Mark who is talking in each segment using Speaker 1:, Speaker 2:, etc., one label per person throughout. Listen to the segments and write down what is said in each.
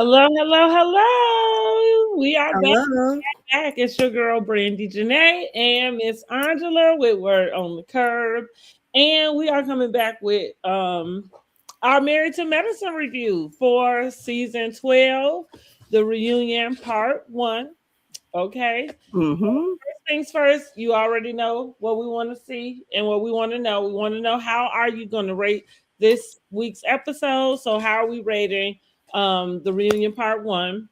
Speaker 1: Hello, hello, hello. We are back.
Speaker 2: Hello.
Speaker 1: Back. It's your girl Brandy Janae and Miss Angela with Word on the Curb. And we are coming back with our Married to Medicine review for season 12, the reunion part one. Okay.
Speaker 2: Mm-hmm.
Speaker 1: First things first, you already know what we want to see and what we want to know. We want to know how are you going to rate this week's episode. So how are we rating the reunion part one?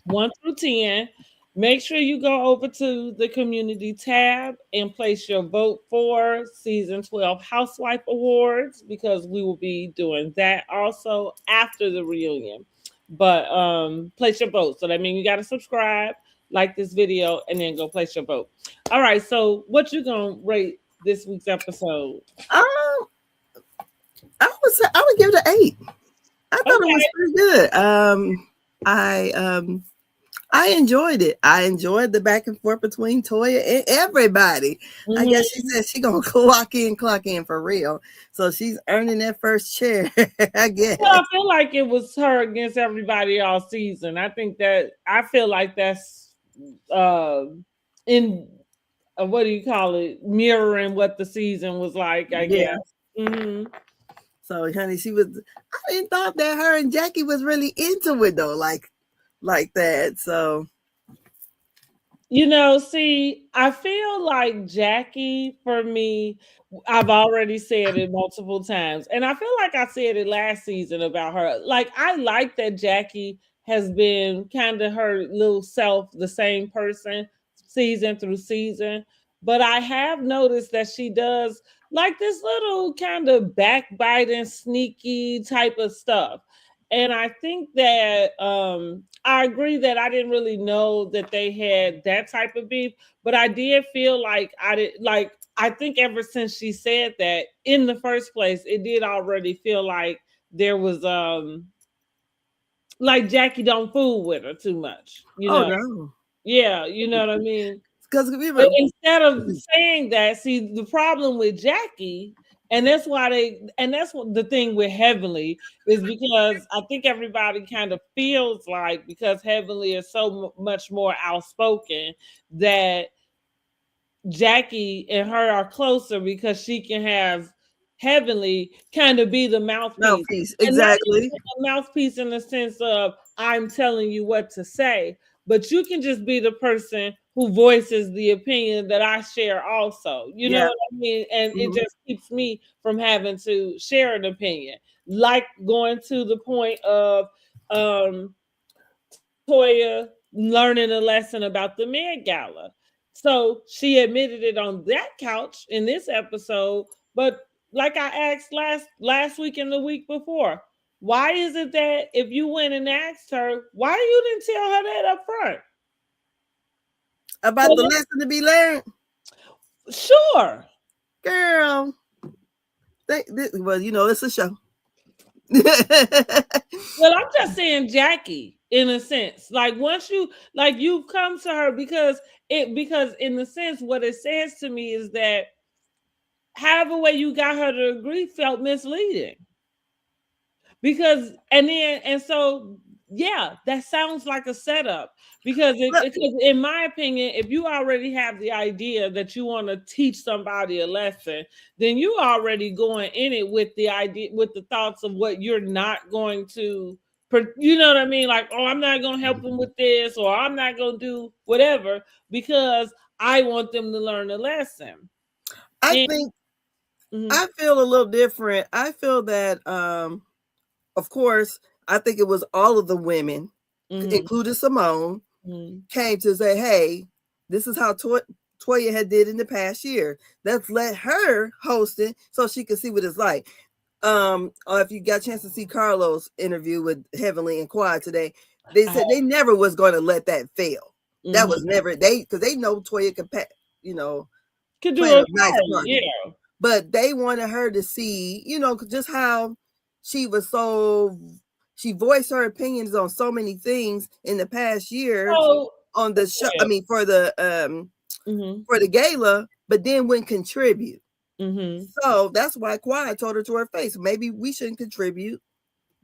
Speaker 1: 1 through 10. Make sure you go over to the community tab and place your vote for season 12 Housewife Awards because we will be doing that also after the reunion. But place your vote. So that means you got to subscribe, like this video, and then go place your vote. All right. So what you gonna rate this week's episode?
Speaker 2: Um, I would give it an 8. I thought it was
Speaker 1: Okay.
Speaker 2: pretty good. I enjoyed it. I enjoyed the back and forth between Toya and everybody. I guess she
Speaker 1: Mhm.
Speaker 2: said she gonna clock in for real. So she's earning that first chair, I guess.
Speaker 1: Well, I feel like it was her against everybody all season. I feel like that's uh, in what do you call it? Mirroring what the season was like, I guess.
Speaker 2: Yeah.
Speaker 1: hmm
Speaker 2: So honey, I didn't thought that her and Jackie was really into it though, like that. So
Speaker 1: See, I feel like Jackie, for me, I've already said it multiple times, and I feel like I said it last season about her. Like, I like that Jackie has been kind of her little self, the same person, season through season. But I have noticed that she does like this little kind of backbiting, sneaky type of stuff. And I think that I agree that I didn't really know that they had that type of beef, but I did feel like I think ever since she said that in the first place, it did already feel like there was like Jackie don't fool with her too much, you
Speaker 2: oh
Speaker 1: know.
Speaker 2: no.
Speaker 1: Yeah, you know what I mean?
Speaker 2: Because we
Speaker 1: But
Speaker 2: were
Speaker 1: instead of saying that, see the problem with Jackie, and that's what the thing with Heavenly is because I think everybody kind of feels like because Heavenly is so much more outspoken that Jackie and her are closer because she can have Heavenly kind of be the mouthpiece.
Speaker 2: mouthpiece.
Speaker 1: And not
Speaker 2: Exactly.
Speaker 1: even a mouthpiece in the sense of I'm telling you what to say, but you can just be the person who voices the opinion that I share also. You know
Speaker 2: Yeah.
Speaker 1: what I mean? And it
Speaker 2: Mhm.
Speaker 1: just keeps me from having to share an opinion. Like going to the point of um Toya learning a lesson about the Met Gala. So she admitted it on that couch in this episode, but like I asked last week and the week before, why is it that if you went and asked her, why you didn't tell her that up front?
Speaker 2: About the
Speaker 1: Well,
Speaker 2: lesson to be learned,
Speaker 1: sure.
Speaker 2: girl. Well, it's a show.
Speaker 1: Well, I'm just saying Jackie in a sense. Like once you've come to her because in the sense what it says to me is that however way you got her to agree felt misleading. Because and so yeah, that sounds like a setup because in my opinion, if you already have the idea that you want to teach somebody a lesson, then you already going in it with the idea with the thoughts of what you're not going to you know what I mean? Like, oh, I'm not going to help them with this or I'm not going to do whatever because I want them to learn a lesson.
Speaker 2: I
Speaker 1: And
Speaker 2: think
Speaker 1: mhm,
Speaker 2: I feel a little different. I feel that, of course, I think it was all of the women,
Speaker 1: mhm,
Speaker 2: including Simone,
Speaker 1: mhm.
Speaker 2: came to say, "Hey, this is how Toya had did in the past year. Let's let her host it so she can see what it's like." Or if you got a chance to see Carlos' interview with Heavenly and Quad today, they
Speaker 1: I
Speaker 2: said they never was going to let that fail. That was
Speaker 1: mhm.
Speaker 2: never because they know Toya could, you know,
Speaker 1: Could do
Speaker 2: plan
Speaker 1: a
Speaker 2: a nice
Speaker 1: party,
Speaker 2: party,
Speaker 1: yeah.
Speaker 2: but they wanted her to see, just how she was she voiced her opinions on so many things in the past years
Speaker 1: So
Speaker 2: on the show. I
Speaker 1: yeah.
Speaker 2: mean,
Speaker 1: Mhm,
Speaker 2: for the gala, but then wouldn't contribute.
Speaker 1: mhm.
Speaker 2: So that's why Quiet told her to her face, maybe we shouldn't contribute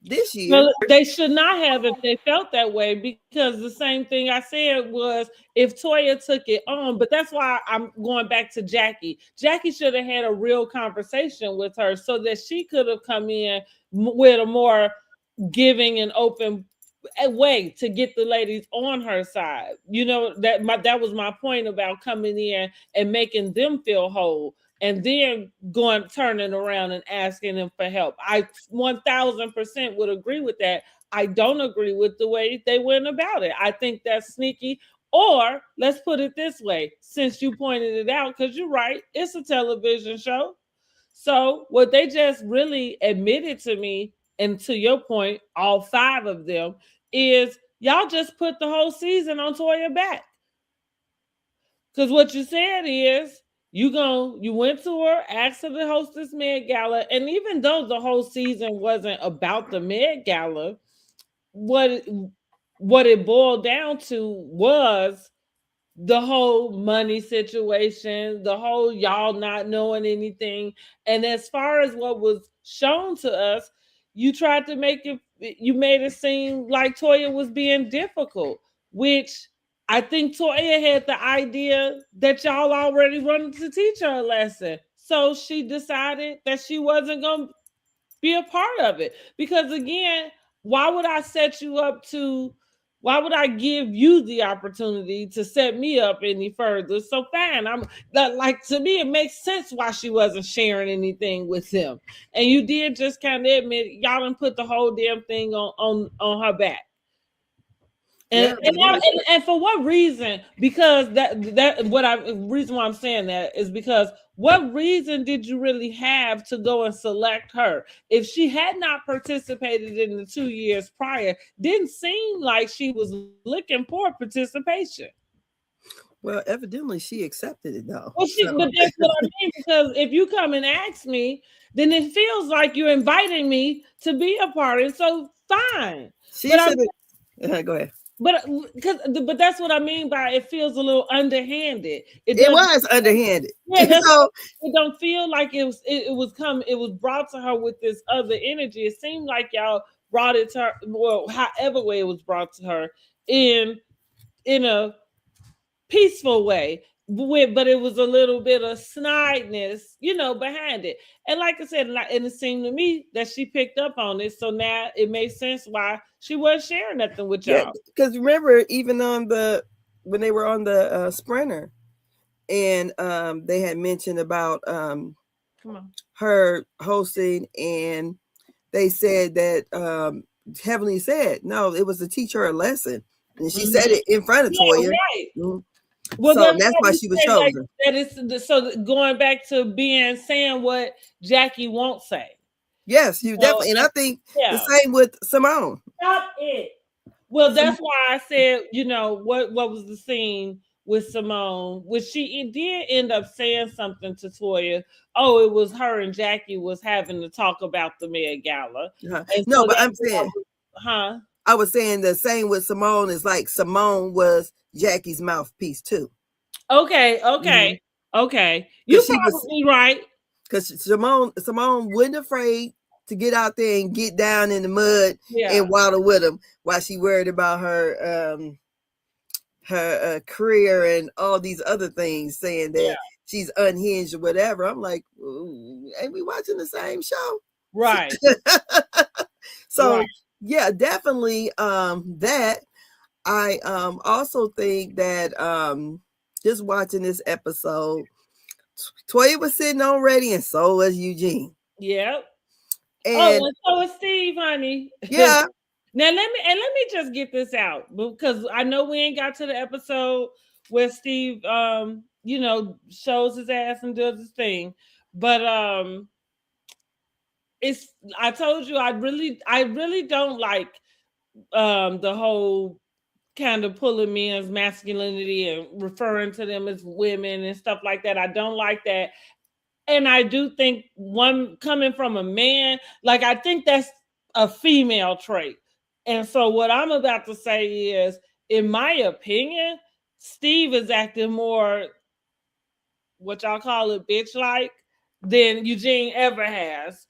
Speaker 2: this year.
Speaker 1: Well, they should not have if they felt that way, because the same thing I said was if Toya took it on. But that's why I'm going back to Jackie. Jackie should have had a real conversation with her so that she could have come in with a more giving and open a way to get the ladies on her side. You know, that was my point about coming in and making them feel whole, and then going turning around and asking them for help. I 1000% would agree with that. I don't agree with the way they went about it. I think that's sneaky. Or let's put it this way, since you pointed it out, because you're right, it's a television show. So what they just really admitted to me, and to your point, all five of them, is y'all just put the whole season on Toya back. Because what you said is you went to her, asked her to host this Met Gala, and even though the whole season wasn't about the Met Gala, what what it boiled down to was the whole money situation, the whole y'all not knowing anything. And as far as what was shown to us, you tried to make it, you made it seem like Toya was being difficult, which I think Toya had the idea that y'all already wanted to teach her a lesson. So she decided that she wasn't going to be a part of it. Because again, why would I set you up to, why would I give you the opportunity to set me up any further? So fine, I'm like, to me it makes sense why she wasn't sharing anything with him. And you did just kind of admit y'all didn't put the whole damn thing on her back.
Speaker 2: Yeah,
Speaker 1: And for what reason? Because that what I reason why I'm saying that is because what reason did you really have to go and select her? If she had not participated in the 2 years prior, didn't seem like she was looking for participation.
Speaker 2: well, evidently she accepted it though.
Speaker 1: Well,
Speaker 2: So
Speaker 1: but that's what I mean. Because if you come and ask me, then it feels like you're inviting me to be a part. And so fine.
Speaker 2: she
Speaker 1: But I'm
Speaker 2: should have. Go ahead.
Speaker 1: but that's what I mean by it feels a little underhanded. It
Speaker 2: It
Speaker 1: doesn't.
Speaker 2: was underhanded.
Speaker 1: Yeah, that's
Speaker 2: So
Speaker 1: it. Don't feel like it was come. It was brought to her with this other energy. It seemed like y'all brought it to her. Well, however way it was brought to her in in a peaceful way. But it was a little bit of snideness, behind it. And like I said, and it seemed to me that she picked up on it. So now it makes sense why she wasn't sharing nothing with
Speaker 2: yeah,
Speaker 1: y'all.
Speaker 2: because remember, even on when they were on the Sprinter, and they had mentioned about
Speaker 1: Come on.
Speaker 2: her hosting, and they said that Heavenly said no, it was to teach her a lesson, and she said it in front of
Speaker 1: Yeah,
Speaker 2: Toya.
Speaker 1: right.
Speaker 2: Mm-hmm.
Speaker 1: Well,
Speaker 2: So that's why she was
Speaker 1: say, like,
Speaker 2: chosen.
Speaker 1: that is so going back to being saying what Jackie won't say.
Speaker 2: Yes, you
Speaker 1: So,
Speaker 2: definitely, and I think the
Speaker 1: yeah.
Speaker 2: same with Simone.
Speaker 1: Stop it. Well, that's why I said, what was the scene with Simone, which she did end up saying something to Toya. Oh, it was her and Jackie was having to talk about the Met Gala. And
Speaker 2: No,
Speaker 1: so
Speaker 2: but I'm saying, I was saying the same with Simone is like Simone was Jackie's mouthpiece too.
Speaker 1: Okay. You probably right.
Speaker 2: Because Simone wasn't afraid to get out there and get down in the mud and waddle with him while she worried about her career and all these other things, saying that she's unhinged or whatever. I'm like, ain't we watching the same show?
Speaker 1: Right.
Speaker 2: So right. Yeah, definitely that. I also think that just watching this episode, Toya was sitting on ready, and so was Eugene.
Speaker 1: Yep.
Speaker 2: And
Speaker 1: so was Steve, honey.
Speaker 2: Yeah.
Speaker 1: Now let me just get this out, because I know we ain't got to the episode where Steve shows his ass and does his thing. But I told you I really don't like the whole kind of pulling men's masculinity and referring to them as women and stuff like that. I don't like that. And I do think, one coming from a man, like, I think that's a female trait. And so what I'm about to say is, in my opinion, Steve is acting more, what y'all call it, bitch like. than Eugene ever has.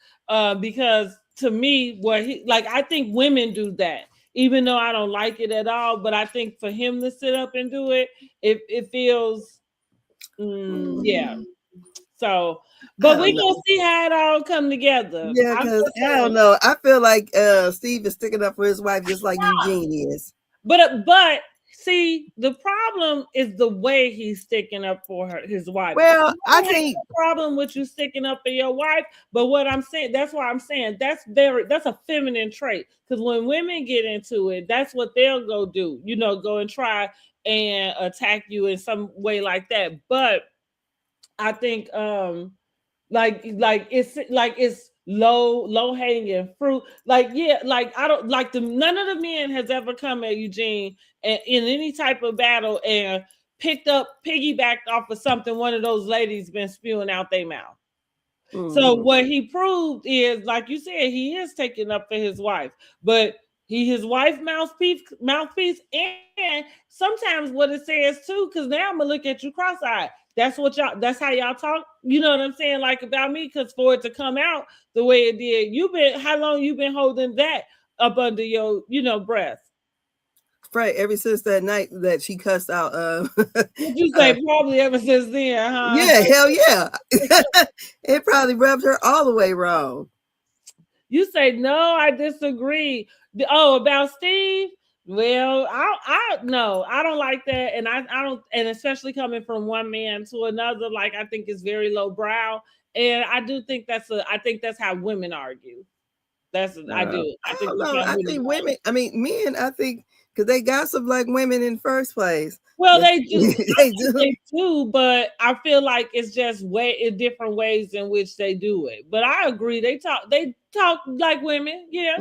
Speaker 1: Because to me, what he like, I think women do that, even though I don't like it at all. But I think for him to sit up and do it, it feels, yeah.
Speaker 2: Mm,
Speaker 1: So,
Speaker 2: I
Speaker 1: but we
Speaker 2: don't
Speaker 1: gonna
Speaker 2: know.
Speaker 1: see how it all come together.
Speaker 2: Yeah,
Speaker 1: I'm
Speaker 2: because
Speaker 1: just
Speaker 2: I don't
Speaker 1: saying.
Speaker 2: know. I feel like Steve is sticking up for his wife just like Eugene is.
Speaker 1: But see, the problem is the way he's sticking up for his wife.
Speaker 2: Well,
Speaker 1: I
Speaker 2: I
Speaker 1: don't have
Speaker 2: think
Speaker 1: no problem with you sticking up for your wife, but what I'm saying, that's why I'm saying that's a feminine trait. Because when women get into it, that's what they'll go do. Go and try and attack you in some way like that. But I think like it's low hanging fruit, like, yeah, like I don't like the none of the men has ever come at Eugene in any type of battle and piggybacked off of something one of those ladies been spewing out their mouth. So
Speaker 2: mhm.
Speaker 1: what he proved is, like you said, he is taking up for his wife, but he his wife mouthpiece, and sometimes what it says too. Because now I'm gonna look at you cross-eyed. That's what y'all. That's how y'all talk. You know what I'm saying? Like about me, because for it to come out the way it did, how long you been holding that up under your breath?
Speaker 2: Right, ever since that night that she cussed out
Speaker 1: Would you
Speaker 2: uh
Speaker 1: say probably ever since then, huh?
Speaker 2: yeah, hell yeah. It probably rubbed her all the way wrong.
Speaker 1: You say no, I disagree. Oh, about Steve? Well, I no, I don't like that, and I don't, and especially coming from one man to another, like I think it's very low brow, and I do think I think that's how women argue. I do. I
Speaker 2: I
Speaker 1: think
Speaker 2: don't
Speaker 1: that's
Speaker 2: know.
Speaker 1: how
Speaker 2: I
Speaker 1: women
Speaker 2: think
Speaker 1: argue.
Speaker 2: women, I mean men, I think because they gossip like women in the first place.
Speaker 1: Well,
Speaker 2: That's,
Speaker 1: they do. I
Speaker 2: they
Speaker 1: think
Speaker 2: do.
Speaker 1: they do, but I feel like it's just way in different ways in which they do it. But I agree. They talk like women. Yeah.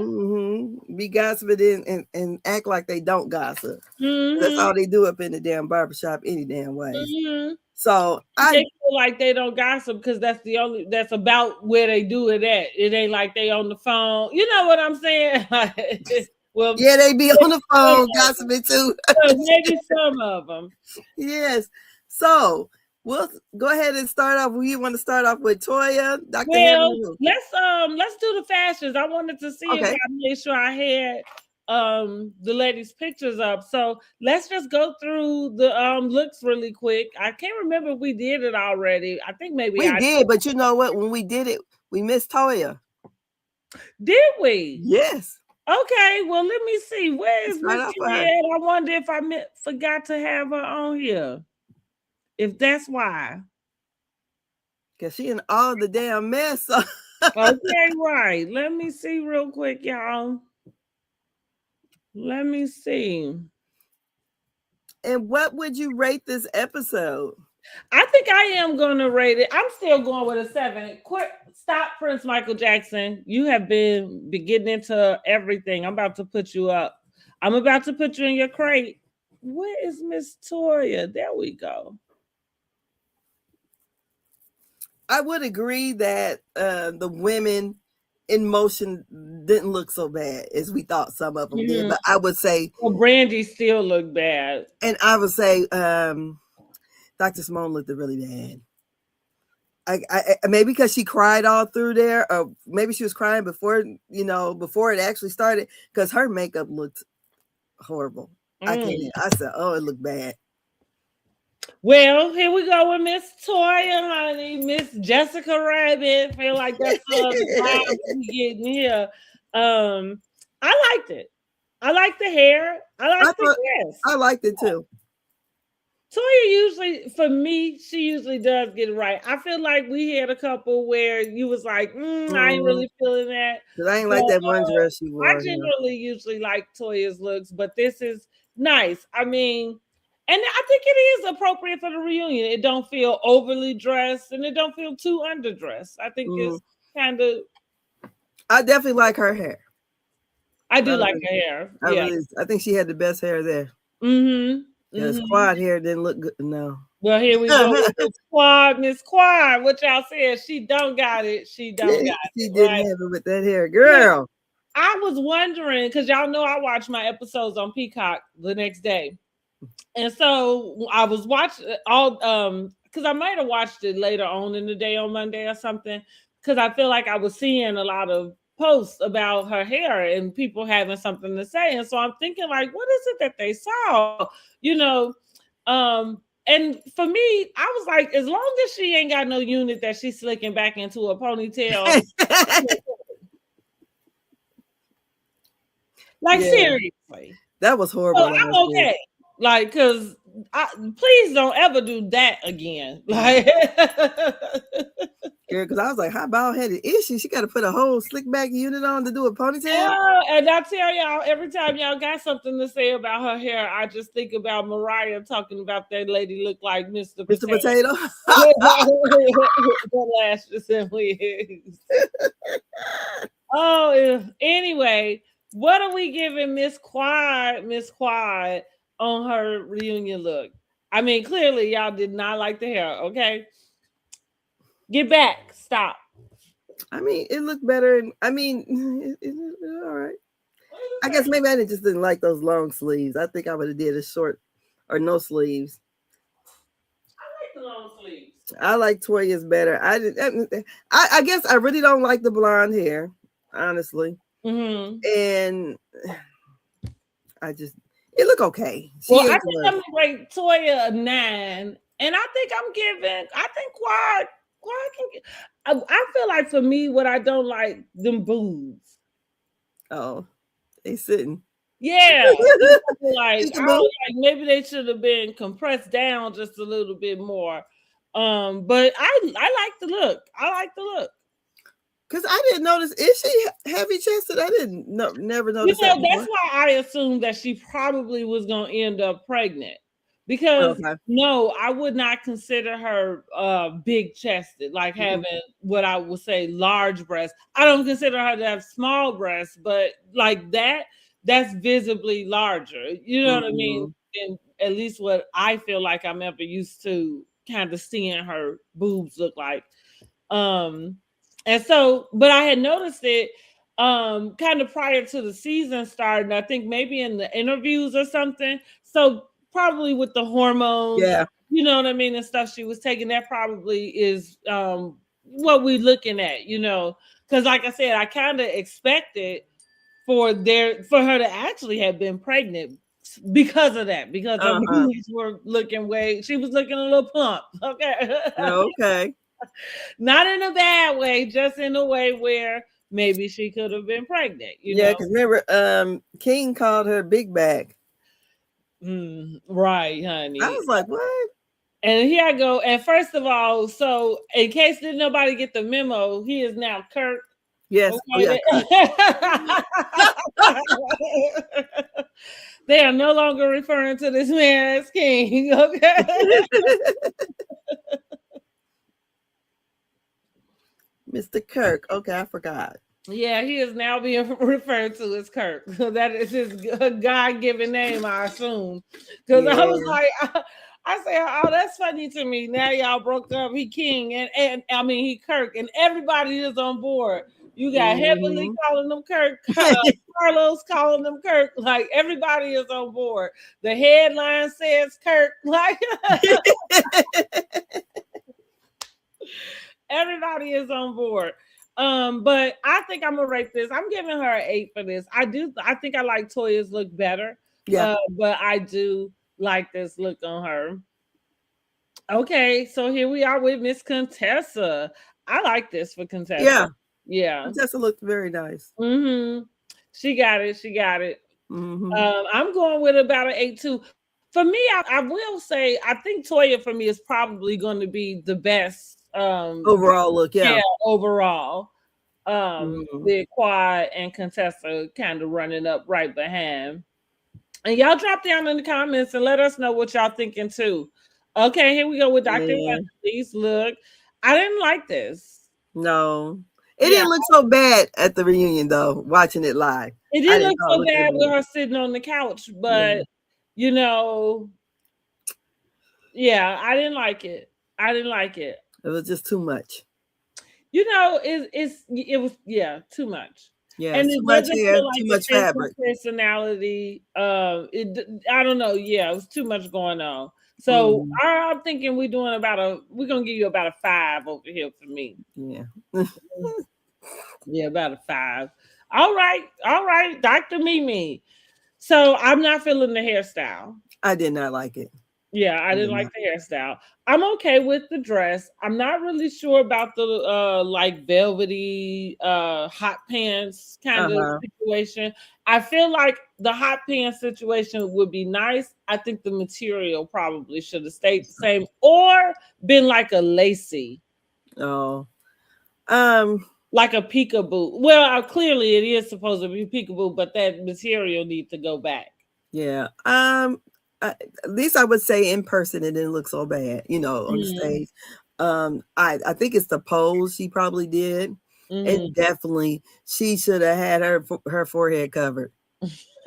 Speaker 2: Be gossiping and act like they don't gossip. That's
Speaker 1: Mm-hmm.
Speaker 2: all they do up in the damn barbershop any damn way.
Speaker 1: Mm-hmm.
Speaker 2: So
Speaker 1: They
Speaker 2: I
Speaker 1: feel like they don't gossip because that's about where they do it at. It ain't like they on the phone. You know what I'm saying? Well,
Speaker 2: yeah, they be on the
Speaker 1: some
Speaker 2: phone
Speaker 1: of them.
Speaker 2: gossiping too.
Speaker 1: Well, maybe some of them.
Speaker 2: Yes. So we'll go ahead and start off. We want to start off with Toya, Dr.
Speaker 1: Well,
Speaker 2: Henry.
Speaker 1: let's do the fashions. I wanted to see if
Speaker 2: Okay.
Speaker 1: I made sure I had the ladies' pictures up. So let's just go through the looks really quick. I can't remember if we did it already. I think maybe
Speaker 2: We
Speaker 1: I
Speaker 2: did, but you know what? When we did it, we missed Toya.
Speaker 1: did we?
Speaker 2: Yes.
Speaker 1: Okay, well, let me see. Where
Speaker 2: Let's
Speaker 1: is
Speaker 2: start
Speaker 1: Miss
Speaker 2: off with
Speaker 1: Toya
Speaker 2: her.
Speaker 1: at? I wonder if forgot to have her on here. If that's why.
Speaker 2: Because she in all the damn mess.
Speaker 1: Okay, right. Let me see real quick, y'all. Let me see.
Speaker 2: And what would you rate this episode?
Speaker 1: I think I am going to rate it. I'm still going with a 7. Quick, stop, Prince Michael Jackson. You have been getting into everything. I'm about to put you up. I'm about to put you in your crate. Where is Miss Toya? There we go.
Speaker 2: I would agree that the women in motion didn't look so bad as we thought some of them did.
Speaker 1: Mhm.
Speaker 2: But I would say,
Speaker 1: Well, Brandy still look bad.
Speaker 2: and I would say, Dr. Simone looked really bad. Maybe because she cried all through there, or maybe she was crying before it actually started, because her makeup looked horrible. I can't.
Speaker 1: Mm.
Speaker 2: I said, oh, it looked bad.
Speaker 1: Well, here we go with Miss Toya, honey. Miss Jessica Rabbit. Feel like that's the vibe we getting here. I liked it. I like the hair. I like
Speaker 2: I
Speaker 1: the
Speaker 2: thought
Speaker 1: dress.
Speaker 2: I liked it too.
Speaker 1: Toya usually, for me, she usually does get it right. I feel like we had a couple where you was like, I ain't
Speaker 2: Mm-hmm.
Speaker 1: really feeling that.
Speaker 2: Cause I ain't
Speaker 1: But
Speaker 2: like that one dress she
Speaker 1: I
Speaker 2: wore. Yeah.
Speaker 1: generally usually like Toya's looks, but this is nice. I mean, and I think it is appropriate for the reunion. It don't feel overly dressed and it don't feel too underdressed. I think
Speaker 2: Mm-hmm.
Speaker 1: it's kind of.
Speaker 2: I definitely like her hair.
Speaker 1: I
Speaker 2: I
Speaker 1: do like
Speaker 2: really,
Speaker 1: her hair. Yeah.
Speaker 2: I think she had the best hair there.
Speaker 1: Mm-hmm.
Speaker 2: Because
Speaker 1: Mm-hmm.
Speaker 2: quad hair didn't look good. No.
Speaker 1: Well, here we go with Miss Quad. Miss Quad, what y'all said? She don't got it. She don't got
Speaker 2: She
Speaker 1: it,
Speaker 2: didn't
Speaker 1: right?
Speaker 2: have it with that hair,
Speaker 1: Yeah.
Speaker 2: girl.
Speaker 1: I was wondering because y'all know I watch my episodes on Peacock the next day. And so I was watching all because I might have watched it later on in the day on Monday or something, because I feel like I was seeing a lot of posts about her hair and people having something to say. And so I'm thinking, like, what is it that they saw? You know, and for me, I was like, as long as she ain't got no unit that she's slicking back into a ponytail, like
Speaker 2: Yeah,
Speaker 1: seriously.
Speaker 2: that was
Speaker 1: So
Speaker 2: horrible
Speaker 1: I'm
Speaker 2: last year.
Speaker 1: okay. Like, cause please don't ever do that again. Like
Speaker 2: Girl, because I was like, how bald headed is she? She got to put a whole slick back unit on to do a ponytail.
Speaker 1: and I tell y'all, every time y'all got something to say about her hair, I just think about Mariah talking about that lady look like Mr.
Speaker 2: Mr.
Speaker 1: Potato.
Speaker 2: Potato.
Speaker 1: The lashes and wigs. Oh, anyway, what are we giving Miss Quad on her reunion look? I mean, clearly y'all did not like the hair. Okay, get back, stop.
Speaker 2: I mean, it looked better. And I mean, all right. I guess maybe I just didn't like those long sleeves. I think I would have did a short or no sleeves.
Speaker 1: I like the long sleeves.
Speaker 2: I like Toya's better. I guess I really don't like the blonde hair, honestly.
Speaker 1: Mm-hmm.
Speaker 2: And it look okay.
Speaker 1: Well, I think I'm gonna rate Toya a 9, and I think Quad can get. I feel like for me, what I don't like them boobs.
Speaker 2: Oh, they sitting.
Speaker 1: Yeah, like maybe they should have been compressed down just a little bit more. But I like the look. I like the look.
Speaker 2: Because I didn't notice. Is she heavy chested? I didn't never notice that.
Speaker 1: That's why I assumed that she probably was gonna end up pregnant. Because no, I would not consider her big chested, like having what I would say large breasts. I don't consider her to have small breasts, but like that's visibly larger. You know what I mean? And at least what I feel like I'm ever used to kind of seeing her boobs look like. And so, but I had noticed it kind of prior to the season starting, I think maybe in the interviews or something. So probably with the hormones, you know what I mean, and stuff she was taking, that probably is what we're looking at, you know, because like I said, I kind of expected for her to actually have been pregnant because of that, because her boobs were looking she was looking a little plump. Okay. Not in a bad way, just in a way where maybe she could have been pregnant. You know?
Speaker 2: Because remember, King called her big bag.
Speaker 1: Right, honey.
Speaker 2: I was like, what?
Speaker 1: And here I go. And first of all, so in case didn't nobody get the memo, he is now Kirk.
Speaker 2: Yes.
Speaker 1: Okay. They are no longer referring to this man as King. Okay.
Speaker 2: Mr. Kirk. Okay, I forgot.
Speaker 1: Yeah, he is now being referred to as Kirk. That is his God-given name, I assume. Because I was like, I say, oh, that's funny to me. Now y'all broke up. He King and I mean he Kirk, and everybody is on board. You got Heavenly calling them Kirk, Carlos calling them Kirk. Like everybody is on board. The headline says Kirk. Like everybody is on board. But I think I'm gonna rate this. I'm giving her an 8 for this. I think I like Toya's look better. Yeah, but I do like this look on her. Okay, so here we are with Miss Contessa. I like this for Contessa. Yeah.
Speaker 2: Contessa looked very nice.
Speaker 1: She got it. I'm going with about an 8 too. For me, I will say I think Toya for me is probably going to be the best
Speaker 2: overall look. Yeah,
Speaker 1: overall. The Quad and Contessa kind of running up right behind. And y'all drop down in the comments and let us know what y'all thinking too. Okay, here we go with Dr. Wesley's look. I didn't like this.
Speaker 2: No. It didn't look so bad at the reunion though, watching it live.
Speaker 1: It didn't look so bad with her sitting on the couch, but you know, I didn't like it.
Speaker 2: It was just too much.
Speaker 1: You know, it was too much.
Speaker 2: Yeah, and too much hair, too much fabric.
Speaker 1: Personality. I don't know. Yeah, it was too much going on. So I'm thinking we're gonna give you about a 5 over here for me.
Speaker 2: Yeah.
Speaker 1: Yeah, about a 5. All right, Dr. Mimi. So I'm not feeling the hairstyle.
Speaker 2: I did not like it.
Speaker 1: Yeah, I
Speaker 2: I
Speaker 1: didn't
Speaker 2: did
Speaker 1: like
Speaker 2: not.
Speaker 1: the hairstyle. I'm okay with the dress. I'm not really sure about the like velvety hot pants kind of
Speaker 2: Uh-huh.
Speaker 1: situation. I feel like the hot pants situation would be nice. I think the material probably should have stayed the same or been like a lacy,
Speaker 2: Oh. Um,
Speaker 1: like a peekaboo. Well, clearly it is supposed to be peekaboo, but that material needs to go back.
Speaker 2: yeah. At least I would say in person it didn't look so bad, on the
Speaker 1: Mm-hmm.
Speaker 2: stage. I think it's the pose she probably did.
Speaker 1: Mm-hmm.
Speaker 2: And definitely she should have had her forehead covered.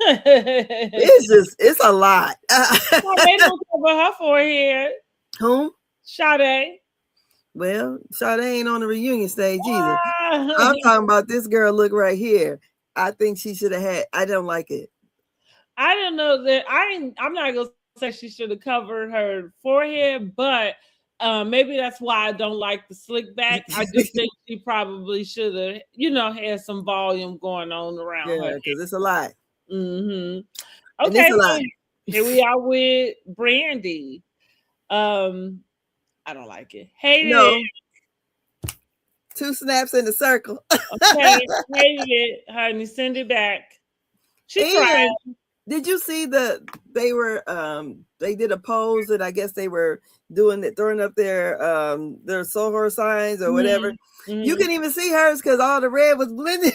Speaker 2: It's a lot.
Speaker 1: Well, they don't cover her forehead.
Speaker 2: Whom?
Speaker 1: Sade.
Speaker 2: Well, Sade ain't on the reunion stage either.
Speaker 1: Ah,
Speaker 2: I'm talking about this girl look right here. I think she should have had. I don't like it.
Speaker 1: I don't know that I'm not gonna say she should have covered her forehead, but maybe that's why I don't like the slick back. I just think she probably should have, had some volume going on around her.
Speaker 2: Yeah, because it's a lot,
Speaker 1: Mm-hmm.
Speaker 2: and it's
Speaker 1: Okay,
Speaker 2: a
Speaker 1: so
Speaker 2: lot.
Speaker 1: here we are with Brandy. Um, I don't like it. Hated
Speaker 2: No, 2 snaps in a circle.
Speaker 1: Okay, hated it, honey. Send it back. She tried.
Speaker 2: And did you see they did a pose and I guess they were doing it, throwing up their Sohor signs or whatever.
Speaker 1: Mm-hmm.
Speaker 2: You
Speaker 1: Mm-hmm.
Speaker 2: can even see hers because all the red was blending.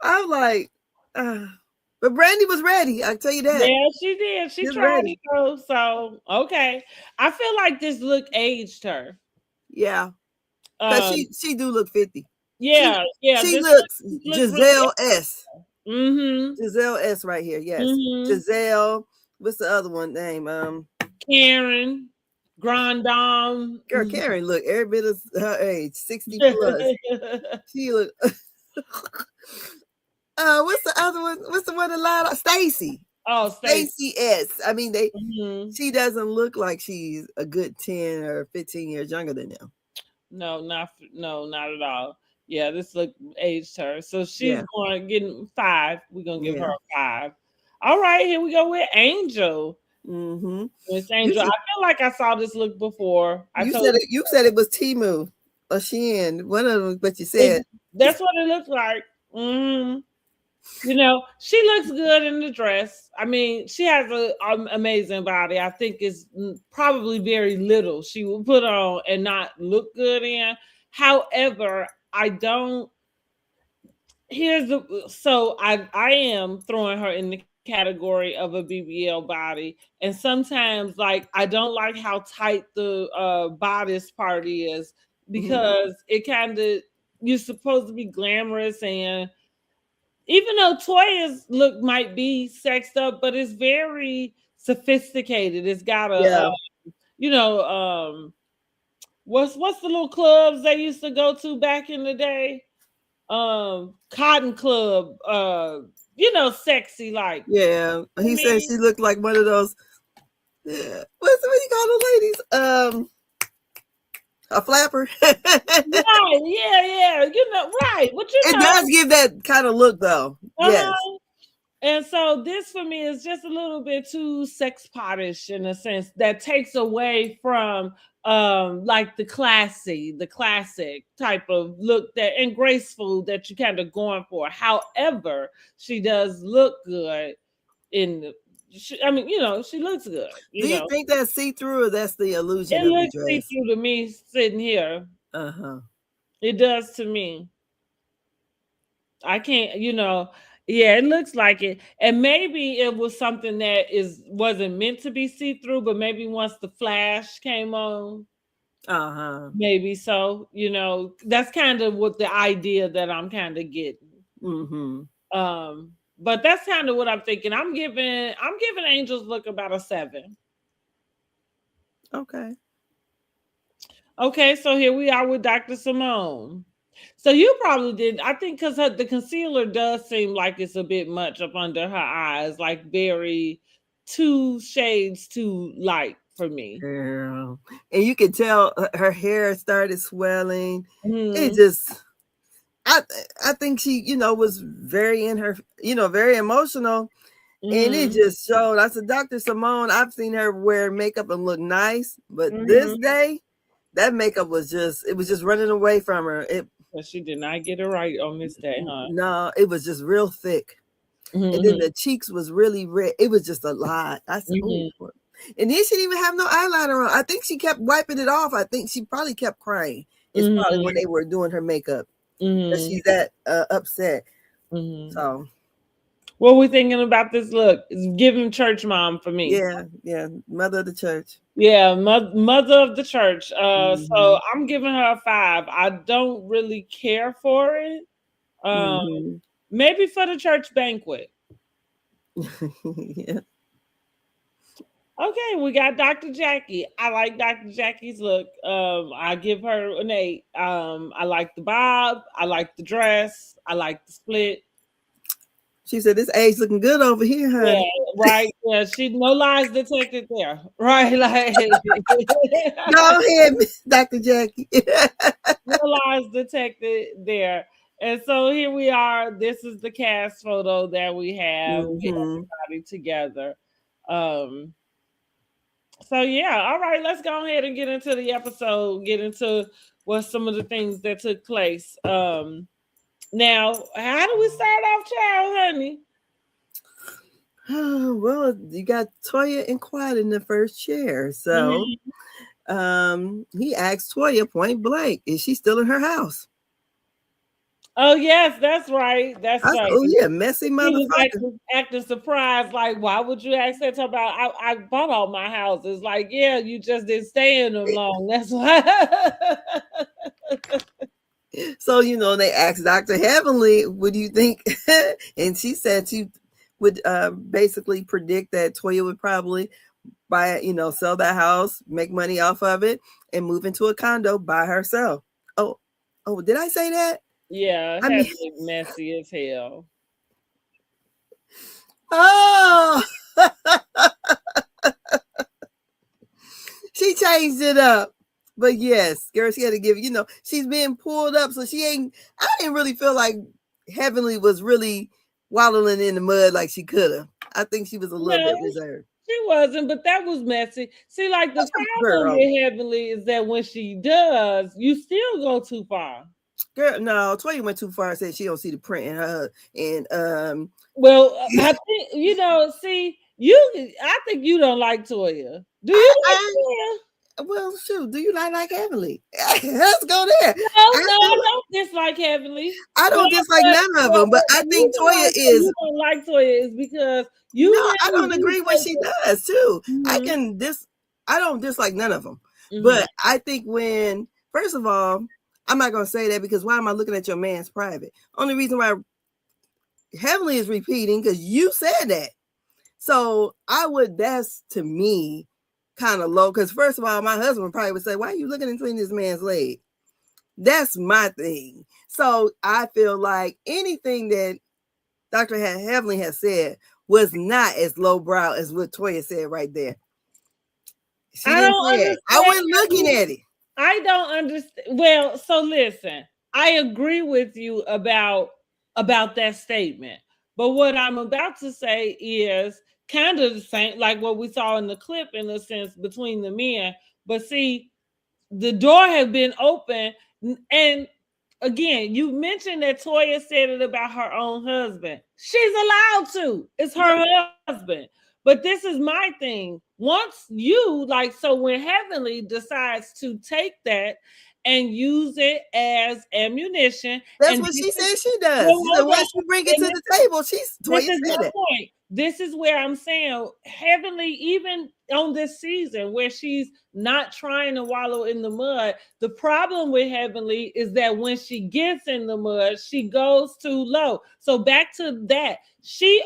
Speaker 2: I'm like, but Brandy was ready. I tell you that.
Speaker 1: Yeah, she did. She
Speaker 2: She's
Speaker 1: tried
Speaker 2: ready.
Speaker 1: it though. So okay. I feel like this look aged her.
Speaker 2: Yeah, because
Speaker 1: Um,
Speaker 2: she do look 50. She
Speaker 1: yeah.
Speaker 2: she
Speaker 1: This
Speaker 2: looks
Speaker 1: look really.
Speaker 2: Giselle S.
Speaker 1: Mm-hmm.
Speaker 2: Giselle S. right here. Yes,
Speaker 1: Mm-hmm.
Speaker 2: Giselle. What's the other one name?
Speaker 1: Karen, Grandam.
Speaker 2: Girl, Karen look every bit of her age, 60 plus. She look. What's the other one? What's the one that lied? Stacy.
Speaker 1: Oh, Stacey.
Speaker 2: Stacy S. I mean,
Speaker 1: Mm-hmm.
Speaker 2: she doesn't look like she's a good 10 or 15 years younger than them.
Speaker 1: No, not at all. Yeah, this look aged her. So she's
Speaker 2: Yeah.
Speaker 1: going to get 5. We're gonna give her
Speaker 2: Yeah.
Speaker 1: a 5. All right, here we go with Angel.
Speaker 2: Mm-hmm.
Speaker 1: Miss Angel. I feel like I saw this look before. I told
Speaker 2: You said it was Timu or Shein, one of them, but you said
Speaker 1: that's what it looks like. Mm-hmm. She looks good in the dress. I mean, she has an amazing body. I think it's probably very little she will put on and not look good in. However, I don't. I am throwing her in the category of a BBL body, and sometimes like I don't like how tight the bodice part is because it kind of you're supposed to be glamorous and even though Toya's look might be sexed up, but it's very sophisticated. It's got
Speaker 2: yeah.
Speaker 1: you know, what's the little clubs they used to go to back in the day? Cotton Club, sexy like.
Speaker 2: Yeah. He said she looked like one of those. Yeah. What do you call those ladies? A flapper.
Speaker 1: Right, yeah. Right.
Speaker 2: It does give that kind of look though. Yes.
Speaker 1: And so this for me is just a little bit too sex pottish in a sense that takes away from like the classic type of look that and graceful that you kind of going for. However, she does look good she looks good.
Speaker 2: Do you think that's see-through or that's the illusion
Speaker 1: It
Speaker 2: of the
Speaker 1: looks
Speaker 2: dress?
Speaker 1: see-through to me sitting here.
Speaker 2: Uh-huh.
Speaker 1: It does to me. I can't, yeah, it looks like it. And maybe it was something that wasn't meant to be see-through, but maybe once the flash came on, maybe so, that's kind of what the idea that I'm kind of getting. But that's kind of what I'm thinking. I'm giving Angel's look about a 7.
Speaker 2: Okay.
Speaker 1: Okay, so here we are with Dr. Simone. So you probably did. I think because the concealer does seem like it's a bit much up under her eyes, like very two shades too light for me.
Speaker 2: Girl. And you could tell her hair started swelling. It
Speaker 1: Mm-hmm.
Speaker 2: just, I, I think she, was very in her, very emotional. And it
Speaker 1: Mm-hmm.
Speaker 2: just showed. I said, Dr. Simone, I've seen her wear makeup and look nice, but this
Speaker 1: Mm-hmm.
Speaker 2: day, that makeup it was just running away from her.
Speaker 1: But she did not get it right on this day, huh?
Speaker 2: No, it was just real thick. And then
Speaker 1: Mm-hmm.
Speaker 2: the cheeks was really red. It was just a lot. I said, oh.
Speaker 1: Mm-hmm.
Speaker 2: And then she didn't even have no eyeliner on. I think she kept wiping it off. I think she probably kept crying. It's probably when
Speaker 1: Mm-hmm.
Speaker 2: they were doing her makeup. That
Speaker 1: Mm-hmm.
Speaker 2: she's that upset.
Speaker 1: Mm-hmm.
Speaker 2: So
Speaker 1: What we thinking about this look? Is giving church mom for me.
Speaker 2: yeah, mother of the church.
Speaker 1: Yeah, mother of the church. So
Speaker 2: Mm-hmm.
Speaker 1: I'm giving her a 5. I don't really care for it. Um,
Speaker 2: Mm-hmm.
Speaker 1: maybe for the church banquet.
Speaker 2: Yeah.
Speaker 1: Okay, we got Dr. Jackie. I like Dr. Jackie's look. I give her an 8. I like the bob. I like the dress. I like the split.
Speaker 2: She said, "This age looking good over here,
Speaker 1: Yeah,
Speaker 2: honey."
Speaker 1: right. Yeah, she no lies detected there. Right, like
Speaker 2: Go ahead, Dr. Jackie.
Speaker 1: no lies detected there. And so here we are. This is the cast photo that we have with
Speaker 2: Mm-hmm.
Speaker 1: everybody together. Um, so yeah, all right, let's go ahead and get into the episode, get into what some of the things that took place. Now, how do we start off, child, honey?
Speaker 2: Well, you got Toya and Quiet in the first chair. So
Speaker 1: Mhm.
Speaker 2: he asked Toya point blank, is she still in her house?
Speaker 1: Oh yes, that's right.
Speaker 2: I
Speaker 1: That's
Speaker 2: said,
Speaker 1: right.
Speaker 2: oh yeah, messy
Speaker 1: He was
Speaker 2: motherfucker.
Speaker 1: acting surprised, like, why would you ask that? Talk about I bought all my houses. Like, yeah, you just didn't stay in them long. That's why.
Speaker 2: So, they asked Dr. Heavenly, what do you think? And she said she would basically predict that Toya would probably buy, sell that house, make money off of it, and move into a condo by herself. Oh, did I say that?
Speaker 1: Yeah,
Speaker 2: I mean,
Speaker 1: Heavenly messy as hell.
Speaker 2: oh, she changed it up. But yes, girl, she had to give, she's being pulled up. So I didn't really feel like Heavenly was really wallowing in the mud like she could have. I think she was a little
Speaker 1: No,
Speaker 2: bit reserved.
Speaker 1: she wasn't, but that was messy. See, like the problem
Speaker 2: Girl,
Speaker 1: with Heavenly is that when she does, you still go too far.
Speaker 2: girl, no, Toya went too far and said she don't see the print in her. And
Speaker 1: Well, I think see, I think you don't like Toya. Do you like
Speaker 2: I
Speaker 1: Toya?
Speaker 2: well, shoot, do you like Heavenly? Let's go there.
Speaker 1: No,
Speaker 2: I
Speaker 1: no, I
Speaker 2: do.
Speaker 1: don't dislike Heavenly.
Speaker 2: I
Speaker 1: But,
Speaker 2: don't dislike none of them, but I
Speaker 1: the
Speaker 2: think
Speaker 1: reason why
Speaker 2: Toya
Speaker 1: I say
Speaker 2: is
Speaker 1: you don't like Toya is because
Speaker 2: no.
Speaker 1: you
Speaker 2: I
Speaker 1: let
Speaker 2: don't
Speaker 1: me
Speaker 2: agree what
Speaker 1: take
Speaker 2: she
Speaker 1: it.
Speaker 2: does too.
Speaker 1: Mm-hmm,
Speaker 2: I don't dislike none of them,
Speaker 1: mm-hmm.
Speaker 2: but I think when first of all, I'm not gonna say that because why am I looking at your man's private? Only reason why Heavenly is repeating because you said that. So that's to me kind of low because first of all, my husband probably would say, "Why are you looking between this man's leg?" That's my thing. So I feel like anything that Dr. Heavenly has said was not as lowbrow as what Toya said right there. She
Speaker 1: I
Speaker 2: didn't
Speaker 1: don't
Speaker 2: say it. I
Speaker 1: understand.
Speaker 2: wasn't looking at it.
Speaker 1: I don't understand. Well, so listen, I agree with you about that statement. But what I'm about to say is kind of the same, like what we saw in the clip, in a sense, between the men. But see, the door had been open, and again, you mentioned that Toya said it about her own husband. She's allowed to. It's her husband. But this is my thing. Once you like, so when Heavenly decides to take that and use it as ammunition,
Speaker 2: That's
Speaker 1: and
Speaker 2: what
Speaker 1: this
Speaker 2: she
Speaker 1: is
Speaker 2: said she does.
Speaker 1: well,
Speaker 2: She said
Speaker 1: hold on,
Speaker 2: once you bring it
Speaker 1: and
Speaker 2: to the table,
Speaker 1: this
Speaker 2: Toya
Speaker 1: is
Speaker 2: said
Speaker 1: my
Speaker 2: it.
Speaker 1: point. This is where I'm saying Heavenly, even on this season where she's not trying to wallow in the mud, the problem with Heavenly is that when she gets in the mud, she goes too low. So back to that. She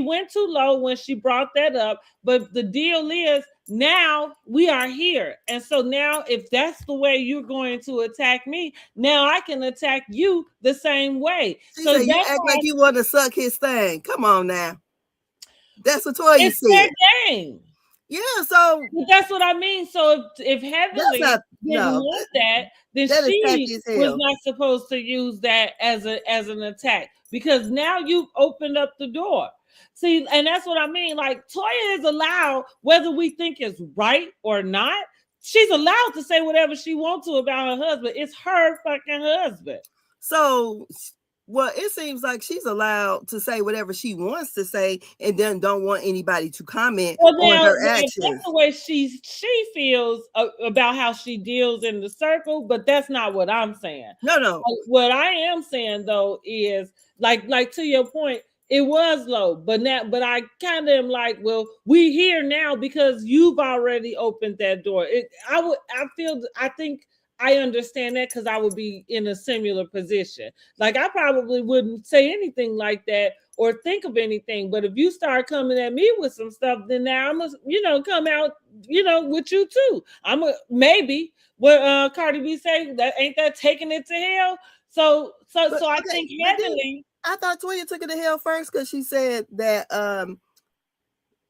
Speaker 1: went too low when she brought that up, but the deal is now we are here. And so now if that's the way you're going to attack me, now I can attack you the same way.
Speaker 2: She
Speaker 1: So
Speaker 2: said, you
Speaker 1: that's
Speaker 2: act
Speaker 1: why
Speaker 2: like you want to suck his thing. Come on now. That's what Toya
Speaker 1: It's their
Speaker 2: said.
Speaker 1: game.
Speaker 2: Yeah, so
Speaker 1: But that's what I mean. So if
Speaker 2: that's
Speaker 1: Heavenly
Speaker 2: not
Speaker 1: didn't
Speaker 2: no.
Speaker 1: want that, then
Speaker 2: That is
Speaker 1: she
Speaker 2: tacky as
Speaker 1: was
Speaker 2: hell.
Speaker 1: not supposed to use that as an attack, because now you've opened up the door. See, and that's what I mean. Like Toya is allowed, whether we think it's right or not, she's allowed to say whatever she wants to about her husband. It's her fucking husband.
Speaker 2: So, well, it seems like she's allowed to say whatever she wants to say, and then don't want anybody to comment
Speaker 1: Well,
Speaker 2: on
Speaker 1: now,
Speaker 2: her
Speaker 1: if that's
Speaker 2: actions.
Speaker 1: the way she feels about how she deals in the circle, but that's not what I'm saying.
Speaker 2: No, no.
Speaker 1: What I am saying though is like to your point, it was low, but I kind of am like, well, we here now because you've already opened that door. I think I understand that because I would be in a similar position. Like I probably wouldn't say anything like that or think of anything. But if you start coming at me with some stuff, then now I'm gonna, come out, with you too. I'm a maybe what Cardi B say, that ain't that taking it to hell. So so
Speaker 2: But
Speaker 1: so I
Speaker 2: okay,
Speaker 1: think
Speaker 2: but then
Speaker 1: Heavenly.
Speaker 2: I thought Toya took it to hell first because she said that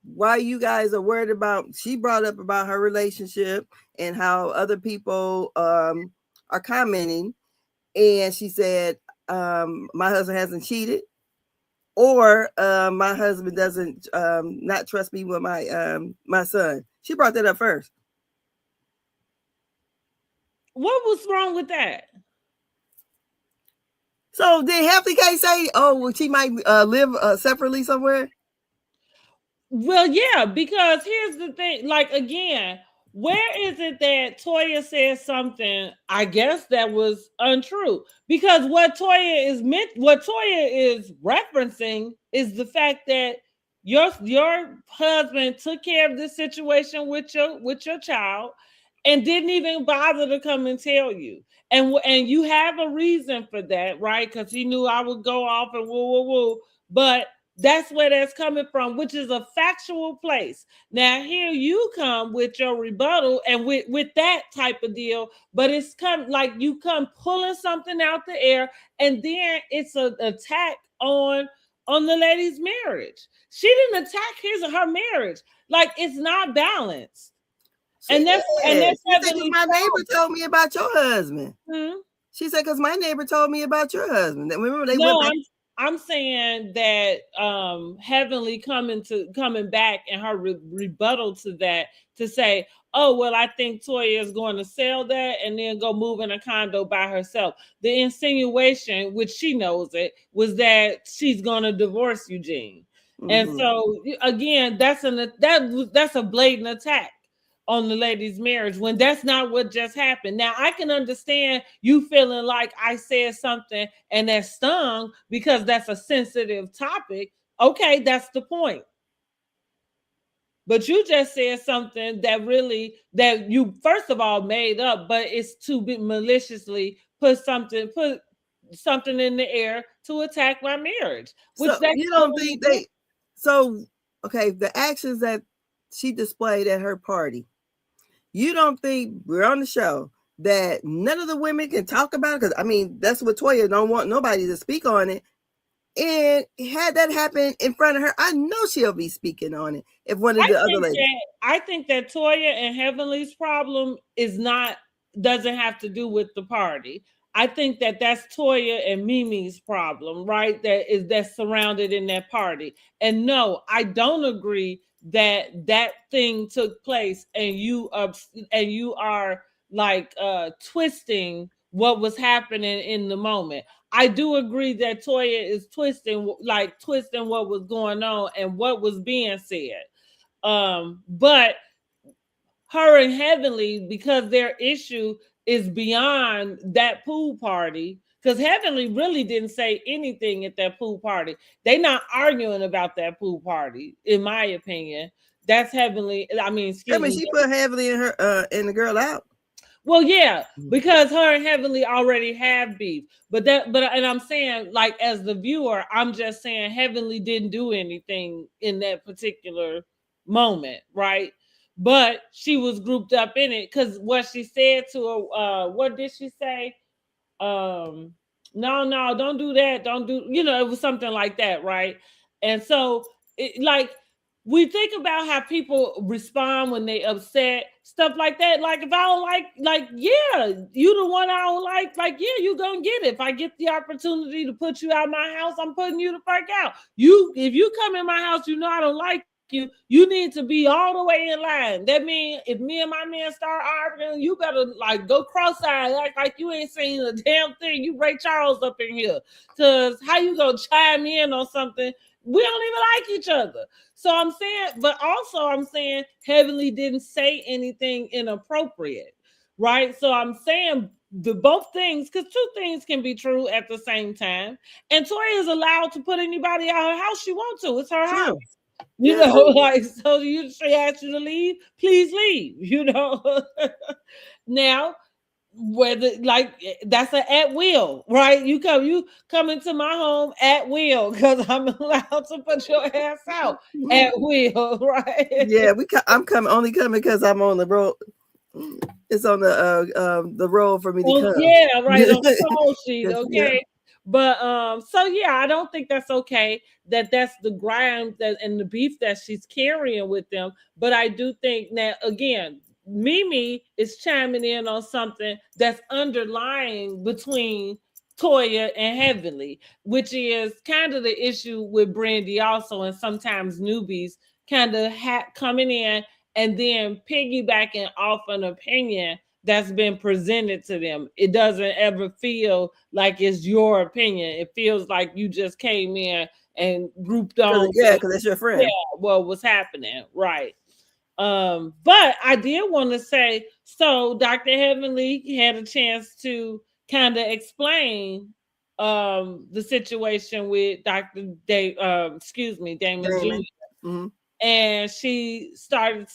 Speaker 2: why you guys are worried about, she brought up about her relationship and how other people are commenting, and she said my husband hasn't cheated, or my husband doesn't not trust me with my son. She brought that up first.
Speaker 1: What was wrong with that?
Speaker 2: So did Healthy K say, oh, well, she might live separately somewhere?
Speaker 1: Well, yeah, because here's the thing. Like again, where is it that Toya says something? I guess that was untrue. Because what Toya is referencing is the fact that your husband took care of this situation with your child and didn't even bother to come and tell you. And you have a reason for that, right? Because he knew I would go off and woo woo woo. But that's where that's coming from, which is a factual place. Now, here you come with your rebuttal and with that type of deal, but it's come like you come pulling something out the air, and then it's an attack on the lady's marriage. She didn't attack his or her marriage. Like it's not balanced.
Speaker 2: She
Speaker 1: And
Speaker 2: did.
Speaker 1: that's
Speaker 2: She said, because
Speaker 1: Heavenly
Speaker 2: my neighbor
Speaker 1: problem.
Speaker 2: told me about your husband.
Speaker 1: Hmm?
Speaker 2: She said, because my neighbor told me about your husband. Remember, they went
Speaker 1: No,
Speaker 2: back.
Speaker 1: I'm saying that Heavenly coming back and her rebuttal to that to say, oh well, I think Toya is going to sell that and then go move in a condo by herself. The insinuation, which she knows it, was that she's going to divorce Eugene. And
Speaker 2: Mm-hmm.
Speaker 1: so again, that's a blatant attack on the lady's marriage when that's not what just happened. Now I can understand you feeling like I said something and that stung because that's a sensitive topic. Okay, that's the point. But you just said something that you first of all made up, but it's to be maliciously put something in the air to attack my marriage, which
Speaker 2: So
Speaker 1: that's
Speaker 2: you don't
Speaker 1: totally
Speaker 2: think
Speaker 1: different.
Speaker 2: they? So okay, the actions that she displayed at her party. You don't think, we're on the show, that none of the women can talk about it? Because I mean, that's what Toya don't want nobody to speak on it. And had that happen in front of her, I know she'll be speaking on it. If one of
Speaker 1: I
Speaker 2: the other
Speaker 1: think
Speaker 2: ladies,
Speaker 1: that I think that Toya and Heavenly's problem is not doesn't have to do with the party. I think that that's Toya and Mimi's problem, right? That's surrounded in that party. And no, I don't agree that that thing took place and you are like twisting what was happening in the moment. I do agree that Toya is twisting what was going on and what was being said. But her and Heavenly, because their issue is beyond that pool party, because Heavenly really didn't say anything at that pool party. They not arguing about that pool party, in my opinion. That's Heavenly. I mean,
Speaker 2: I
Speaker 1: excuse
Speaker 2: mean,
Speaker 1: me.
Speaker 2: she put heavily in her and the girl out.
Speaker 1: Well, yeah, because her and Heavenly already have beef. And I'm saying, like, as the viewer, I'm just saying Heavenly didn't do anything in that particular moment, right? But she was grouped up in it because what she said to her, what did she say? Um, no, don't do that. Don't do, it was something like that, right? And so, like, we think about how people respond when they upset, stuff like that. Like if I don't like, yeah, you the one I don't like, yeah, you gonna get it. If I get the opportunity to put you out of my house, I'm putting you the fuck out. If you come in my house, you know I don't like you need to be all the way in line. That means if me and my man start arguing, you better like go cross-eyed, act like you ain't seen a damn thing. You Ray Charles up in here. Cause how you gonna chime in on something? We don't even like each other. So I'm saying, but also I'm saying Heavenly didn't say anything inappropriate, right? So I'm saying the both things, because two things can be true at the same time. And Toya is allowed to put anybody out her house she wants to. It's her house.
Speaker 2: True.
Speaker 1: You
Speaker 2: Yeah,
Speaker 1: know, like so she asked you to leave, please leave, you know. Now whether like that's an at will, right? You come into my home at will because I'm allowed to put your ass out at will, right?
Speaker 2: yeah. I'm coming only coming because I'm on the road. It's on the road for me to
Speaker 1: Well,
Speaker 2: come.
Speaker 1: yeah, right on the call sheet,
Speaker 2: Yeah.
Speaker 1: okay. But so yeah, I don't think that's okay. That's the grind that and the beef that she's carrying with them. But I do think that again, Mimi is chiming in on something that's underlying between Toya and Heavenly, which is kind of the issue with Brandy also, and sometimes newbies kind of coming in and then piggybacking off an opinion that's been presented to them. It doesn't ever feel like it's your opinion. It feels like you just came in and grouped on with,
Speaker 2: Because that's your
Speaker 1: yeah,
Speaker 2: friend.
Speaker 1: what was happening, right? But I did want to say, so Dr. Heavenly had a chance to kind of explain the situation with Damon Jr.
Speaker 2: Damon. Mm-hmm.
Speaker 1: And she said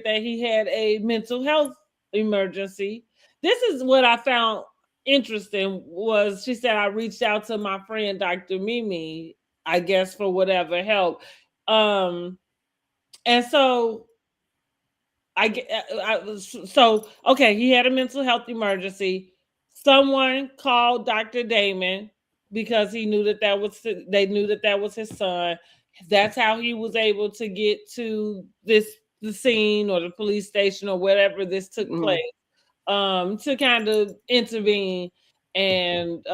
Speaker 1: that he had a mental health emergency. This is what I found interesting was she said I reached out to my friend Dr. Mimi, I guess for whatever help. And so so okay, he had a mental health emergency. Someone called Dr. Damon because he knew they knew that was his son. That's how he was able to get to the scene or the police station or whatever this took place, to kind of intervene and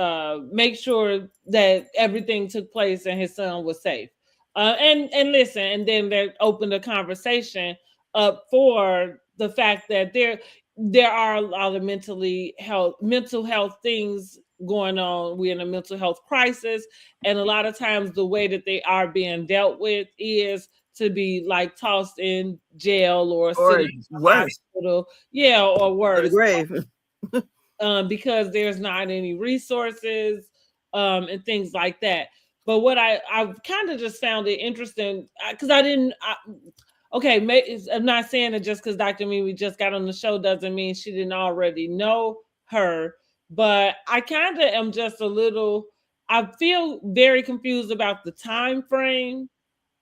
Speaker 1: make sure that everything took place and his son was safe. And listen, and then they opened a conversation up for the fact that there are a lot of mental health things going on. We're in a mental health crisis, and a lot of times the way that they are being dealt with is to be like tossed in jail or sitting in the
Speaker 2: worse,
Speaker 1: hospital, yeah, or
Speaker 2: to the
Speaker 1: worse,
Speaker 2: grave.
Speaker 1: because there's not any resources and things like that. But what I kind of just found it interesting because okay, I'm not saying it just because Dr. Mimi just got on the show doesn't mean she didn't already know her, but I kind of am just a little. I feel very confused about the time frame.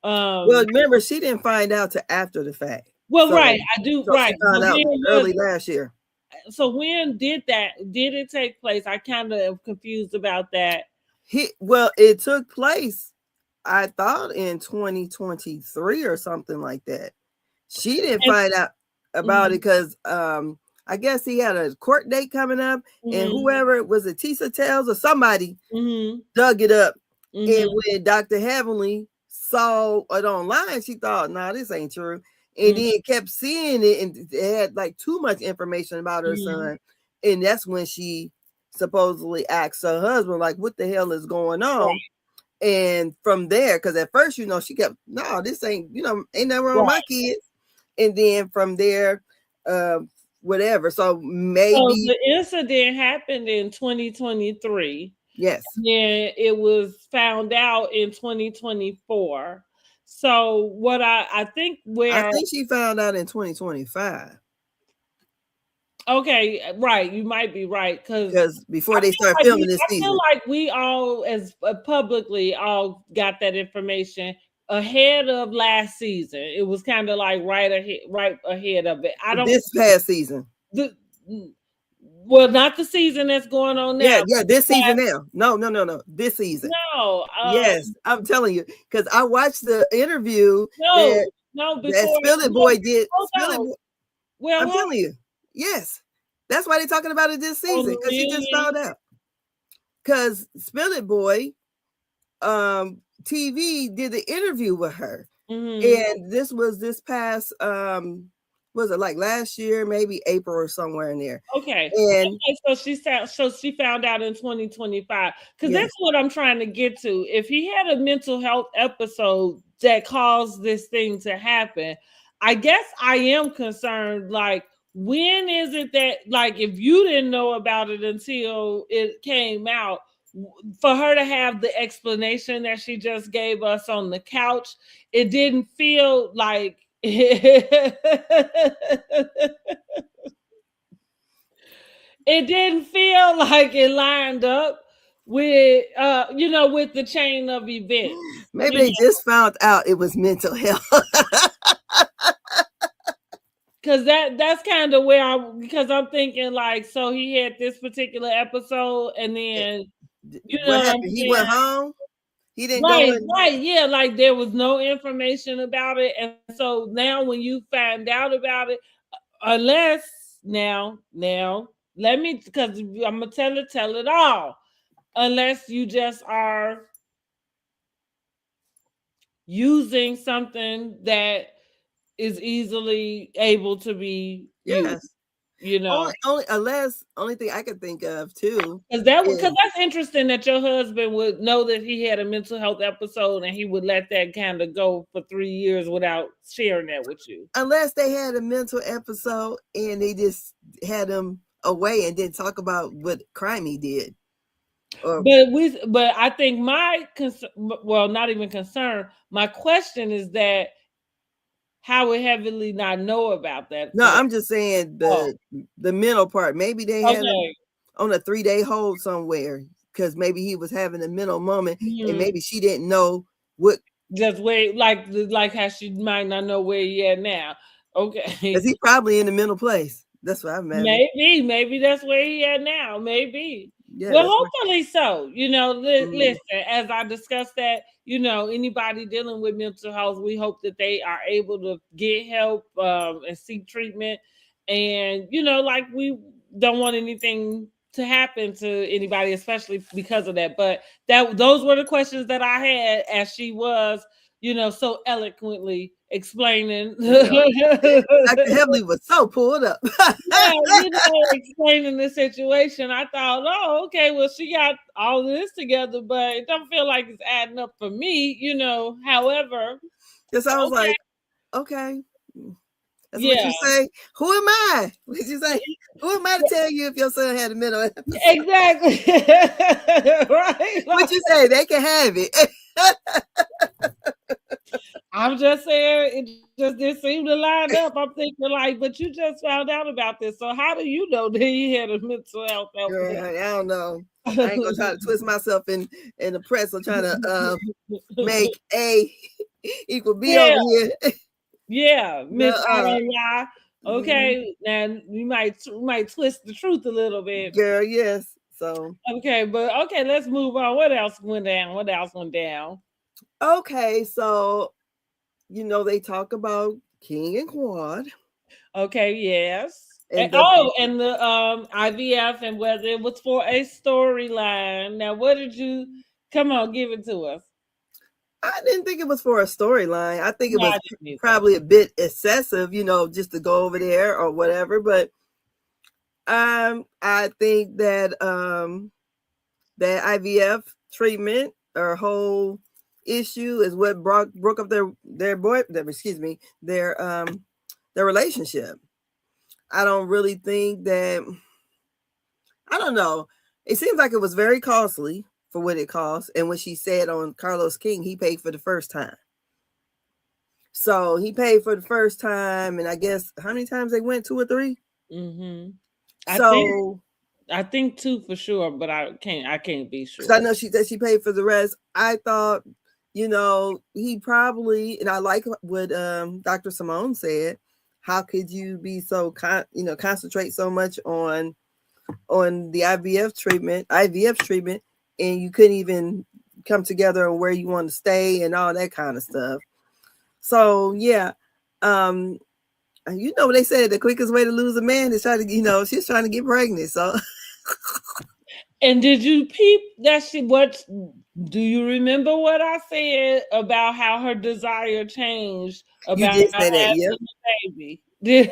Speaker 2: Well, remember, she didn't find out till after the fact.
Speaker 1: Well, so, right, I do.
Speaker 2: So
Speaker 1: right,
Speaker 2: she found out early last year.
Speaker 1: So when did it take place? I kind of am confused about that.
Speaker 2: Well, it took place, I thought, in 2023 or something like that. She didn't find out about it because I guess he had a court date coming up, and whoever was it, Tisa Tells or somebody dug it up. And when Dr. Heavenly saw it online, she thought, "Nah, this ain't true." And then kept seeing it, and it had like too much information about her son. And that's when she supposedly asked her husband, like, "What the hell is going on?" Right. And from there, because at first, she kept, "No, this ain't, ain't nothing wrong with my kids." And then from there, whatever. So maybe
Speaker 1: the incident happened in 2023.
Speaker 2: Yes.
Speaker 1: And it was found out in 2024. So what I think
Speaker 2: she found out in 2025.
Speaker 1: Okay, right. You might be right
Speaker 2: because before they start filming this season,
Speaker 1: I feel like we all, as publicly, all got that information ahead of last season. It was kind of like right ahead of it.
Speaker 2: This past season.
Speaker 1: Well, not the season that's going on
Speaker 2: Yeah,
Speaker 1: now.
Speaker 2: yeah, this season now. No. This season.
Speaker 1: No,
Speaker 2: Yes, I'm telling you, because I watched the interview
Speaker 1: no, no.
Speaker 2: that
Speaker 1: Before,
Speaker 2: Spill It
Speaker 1: no,
Speaker 2: Boy did.
Speaker 1: hold
Speaker 2: Spill It
Speaker 1: on.
Speaker 2: Boy,
Speaker 1: Well,
Speaker 2: I'm
Speaker 1: hold
Speaker 2: telling you. Yes. That's why they're talking about it this
Speaker 1: on
Speaker 2: season,
Speaker 1: the
Speaker 2: because he just
Speaker 1: reunion.
Speaker 2: found out. Because Spill It Boy TV did the interview with her. And this was this past was it like last year, maybe April or somewhere in there.
Speaker 1: Okay.
Speaker 2: And
Speaker 1: Okay, so she found out in 2025. Because
Speaker 2: yes,
Speaker 1: that's what I'm trying to get to. If he had a mental health episode that caused this thing to happen, I guess I am concerned. Like, when is it that, like, if you didn't know about it until it came out, for her to have the explanation that she just gave us on the couch, it didn't feel like it didn't feel like it lined up with with the chain of events.
Speaker 2: maybe
Speaker 1: You
Speaker 2: they
Speaker 1: know,
Speaker 2: just found out it was mental health.
Speaker 1: because that's kind of where because I'm thinking, like, so he had this particular episode and then you know
Speaker 2: What
Speaker 1: what I'm
Speaker 2: happened? He
Speaker 1: saying?
Speaker 2: went home. He didn't go
Speaker 1: Right,
Speaker 2: in.
Speaker 1: right, yeah, like there was no information about it. And so now when you find out about it, unless now let me, because I'm gonna tell it all. Unless you just are using something that is easily able to be used,
Speaker 2: Yes.
Speaker 1: you know.
Speaker 2: Only thing I could think of too
Speaker 1: Because
Speaker 2: is
Speaker 1: that's interesting that your husband would know that he had a mental health episode and he would let that kind of go for 3 years without sharing that with you.
Speaker 2: unless they had a mental episode and they just had him away and didn't talk about what crime he did. Or
Speaker 1: But I think my concern, well, not even concern, my question is that how would Heavenly not know about that
Speaker 2: no,
Speaker 1: for that?
Speaker 2: I'm just saying
Speaker 1: Oh,
Speaker 2: the mental part. Maybe they had him
Speaker 1: okay.
Speaker 2: on a 3-day hold somewhere because maybe he was having a mental moment and
Speaker 1: Mhm.
Speaker 2: maybe she didn't know what,
Speaker 1: Just wait, like how she might not know where he at now.
Speaker 2: because
Speaker 1: Okay,
Speaker 2: he probably in the mental place. That's what I'm having.
Speaker 1: maybe that's where he at now. Maybe.
Speaker 2: Yeah,
Speaker 1: Well,
Speaker 2: that's what.
Speaker 1: hopefully so.
Speaker 2: Mm,
Speaker 1: Listen, as I discussed that, anybody dealing with mental health, we hope that they are able to get help and seek treatment. And like, we don't want anything to happen to anybody, especially because of that. But those were the questions that I had as she was, so eloquently explaining.
Speaker 2: yeah. Dr. Heavenly was so pulled up.
Speaker 1: Yeah, explaining the situation. I thought, oh, okay, well, she got all of this together, but it don't feel like it's adding up for me. However,
Speaker 2: Because I was
Speaker 1: okay,
Speaker 2: like, okay. That's what you
Speaker 1: yeah,
Speaker 2: say. Who am I? What did you say? Who am I to tell you if your son had a mental episode?
Speaker 1: exactly, right.
Speaker 2: What you say? They can have it.
Speaker 1: I'm just saying, it just didn't seem to line up. I'm thinking, like, but you just found out about this, so how do you know that he had a mental health
Speaker 2: Girl, honey, I don't know. I ain't gonna try to twist myself in the press or trying to make A equal B
Speaker 1: Yeah,
Speaker 2: over here.
Speaker 1: yeah, Miss I
Speaker 2: No,
Speaker 1: don't lie. Okay, now we might twist the truth a little bit.
Speaker 2: girl, yes. So
Speaker 1: Okay, but okay, let's move on. What else went down? What else went down?
Speaker 2: okay, so they talk about King and Quad
Speaker 1: Okay, yes.
Speaker 2: and the
Speaker 1: And the IVF and whether it was for a storyline. Now, what did you? Come on, give it to us.
Speaker 2: I didn't think it was for a storyline. I think it
Speaker 1: No,
Speaker 2: was
Speaker 1: I didn't either.
Speaker 2: probably a bit excessive, just to go over there or whatever. But I think that IVF treatment or whole issue is what broke up their relationship. I don't really think that. I don't know. It seems like it was very costly for what it cost. And when she said on Carlos King, he paid for the first time. So he paid for the first time, and I guess how many times they went, 2 or 3.
Speaker 1: Mm-hmm. I think
Speaker 2: So
Speaker 1: I think two for sure, but I can't be
Speaker 2: because I
Speaker 1: sure.
Speaker 2: know she paid for the rest. I thought, he probably, and I like what Dr. Simone said. How could you be so concentrate so much on on the IVF treatment, and you couldn't even come together on where you want to stay and all that kind of stuff. So yeah, you know what they said, the quickest way to lose a man is try to, she's trying to get pregnant. So
Speaker 1: And did you peep that she what do you remember what I said about how her desire changed
Speaker 2: you
Speaker 1: about
Speaker 2: did say that,
Speaker 1: having
Speaker 2: yep,
Speaker 1: a baby? Did,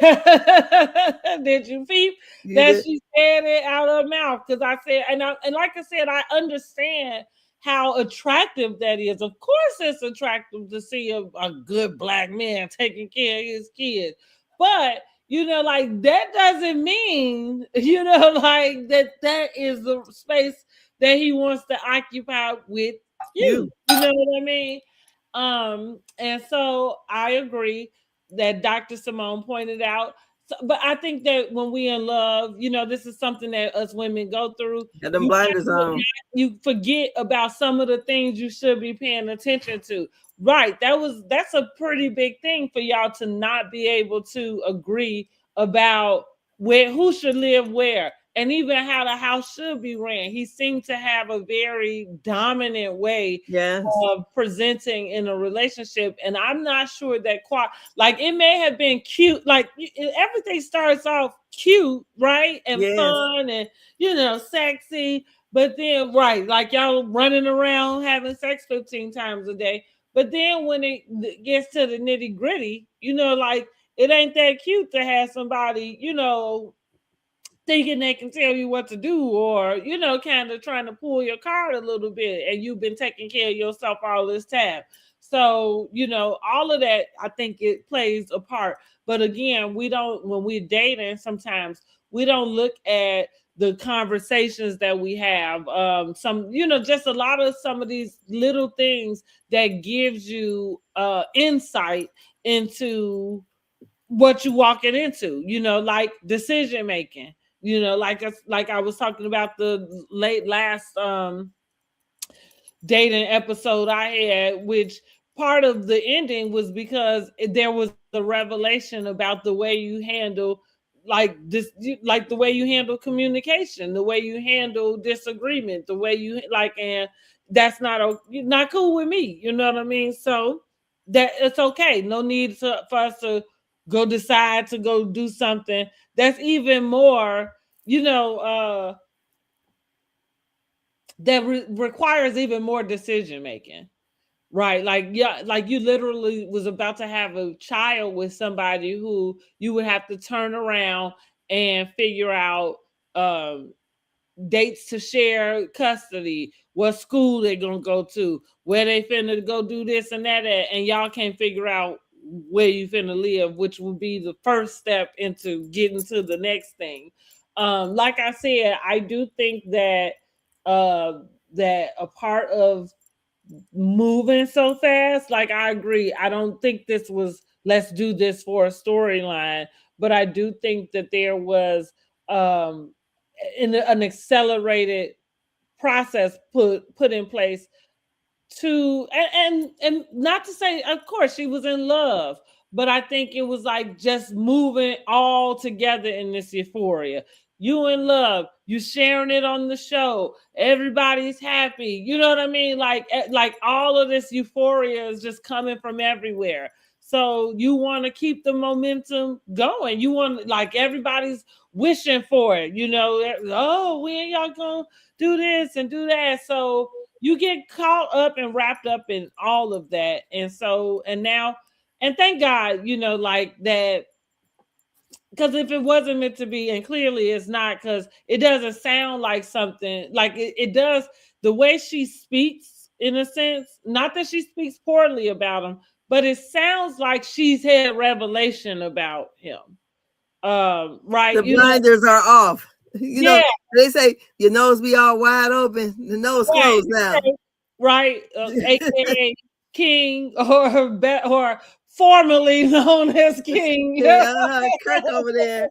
Speaker 1: did you peep
Speaker 2: you
Speaker 1: that
Speaker 2: did,
Speaker 1: she said it out of her mouth? Because I said, and like I said, I understand how attractive that is. Of course, it's attractive to see a good black man taking care of his kids, but like that doesn't mean, like that is the space that he wants to occupy with you.
Speaker 2: you,
Speaker 1: You know what I mean? And so I agree that Dr. Simone pointed out. But I think that when we in love, this is something that us women go through.
Speaker 2: got them
Speaker 1: You
Speaker 2: blinders on.
Speaker 1: you forget about some of the things you should be paying attention to. Right. That's a pretty big thing for y'all to not be able to agree about who should live where and even how the house should be ran. He seemed to have a very dominant way
Speaker 2: Yes,
Speaker 1: of presenting in a relationship, and I'm not sure that like it may have been cute, like everything starts off cute, right, and
Speaker 2: yes,
Speaker 1: fun and sexy, but then right, like y'all running around having sex 15 times a day. But then when it gets to the nitty gritty, like it ain't that cute to have somebody, thinking they can tell you what to do, or kind of trying to pull your card a little bit, and you've been taking care of yourself all this time. So all of that, I think it plays a part. But again, we don't, when we're dating, sometimes we don't look at the conversations that we have, some just a lot of some of these little things that gives you insight into what you walking into, like decision making, like I was talking about the late last dating episode I had, which part of the ending was because there was a revelation about the way you handle like the way you handle communication, the way you handle disagreement, the way you like, and that's not cool with me. You know what I mean? So that it's okay. No need for us to go decide to go do something that's even more, you know, that requires even more decision making. Right. Like, yeah, like you literally was about to have a child with somebody who you would have to turn around and figure out um, dates to share custody, what school they're going to go to, where they finna go do this and that at, and y'all can't figure out where you finna live, which would be the first step into getting to the next thing. Like I said, I do think that uh, that a part of moving so fast. Like I agree. I don't think this was let's do this for a storyline, but I do think that there was um in an accelerated process put in place to and not to say of course she was in love, but I think it was like just moving all together in this euphoria. You in love, you sharing it on the show, everybody's happy, you know what I mean, like all of this euphoria is just coming from everywhere. So you want to keep the momentum going, you want, like, everybody's wishing for it, oh, when y'all gonna do this and do that. So you get caught up and wrapped up in all of that. And so, and now, and thank God, like that, because if it wasn't meant to be, and clearly it's not, because it doesn't sound like something like it does, the way she speaks, in a sense, not that she speaks poorly about him, but it sounds like she's had revelation about him.
Speaker 2: the
Speaker 1: Right.
Speaker 2: blinders are off.
Speaker 1: Yeah.
Speaker 2: They say your nose be all wide open, the nose
Speaker 1: Right.
Speaker 2: closed now.
Speaker 1: Right. AKA King, or formerly known as King.
Speaker 2: Kirk over there,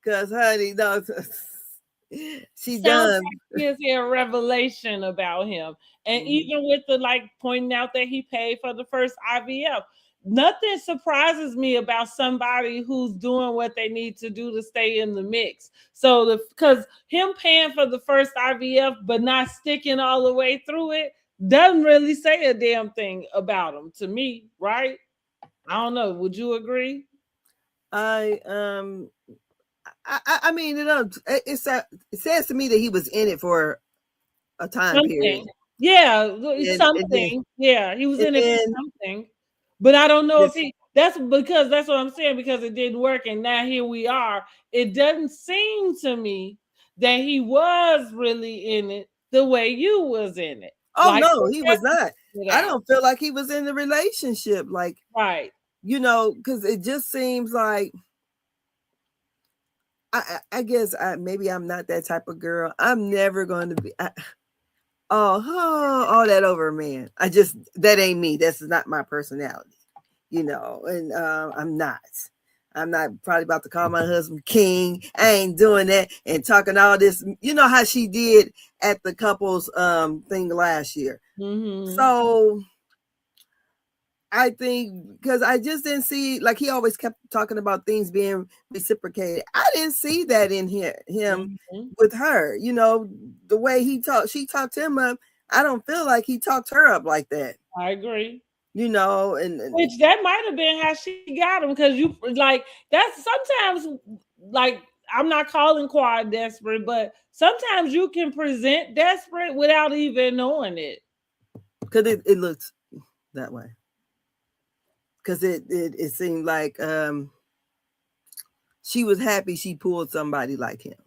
Speaker 2: cause honey, no, she
Speaker 1: Sounds
Speaker 2: done.
Speaker 1: like he has a revelation about him. And
Speaker 2: Mhm.
Speaker 1: even with the like pointing out that he paid for the first IVF, nothing surprises me about somebody who's doing what they need to do to stay in the mix. So because him paying for the first IVF but not sticking all the way through it doesn't really say a damn thing about him to me, right? I don't know. Would you agree?
Speaker 2: I I mean, it says to me that he was in it for a time period,
Speaker 1: Something. Yeah,
Speaker 2: and then
Speaker 1: something. Yeah, he was
Speaker 2: and
Speaker 1: in it for
Speaker 2: then
Speaker 1: something. But I don't know if
Speaker 2: this.
Speaker 1: he that's what I'm saying, because it didn't work and now here we are. It doesn't seem to me that he was really in it the way you was in it.
Speaker 2: Oh
Speaker 1: Like
Speaker 2: no, he was not.
Speaker 1: it
Speaker 2: I
Speaker 1: out.
Speaker 2: don't feel like he was in the relationship, like
Speaker 1: Right.
Speaker 2: because it just seems like I guess maybe I'm not that type of girl. I'm never going to be. All that over a man. That ain't me. That's not my personality, and I'm not. I'm not probably about to call my husband king. I ain't doing that and talking all this. You know how she did at the couples thing last year.
Speaker 1: Mm-hmm.
Speaker 2: So I think because I just didn't see, like, he always kept talking about things being reciprocated. I didn't see that in him
Speaker 1: Mm-hmm.
Speaker 2: with her. The way she talked him up. I don't feel like he talked her up like that.
Speaker 1: I agree.
Speaker 2: And
Speaker 1: Which that might have been how she got him, because you like that's sometimes, like, I'm not calling quad desperate, but sometimes you can present desperate without even knowing it.
Speaker 2: because it looked that way. Because it seemed like she was happy she pulled somebody like him.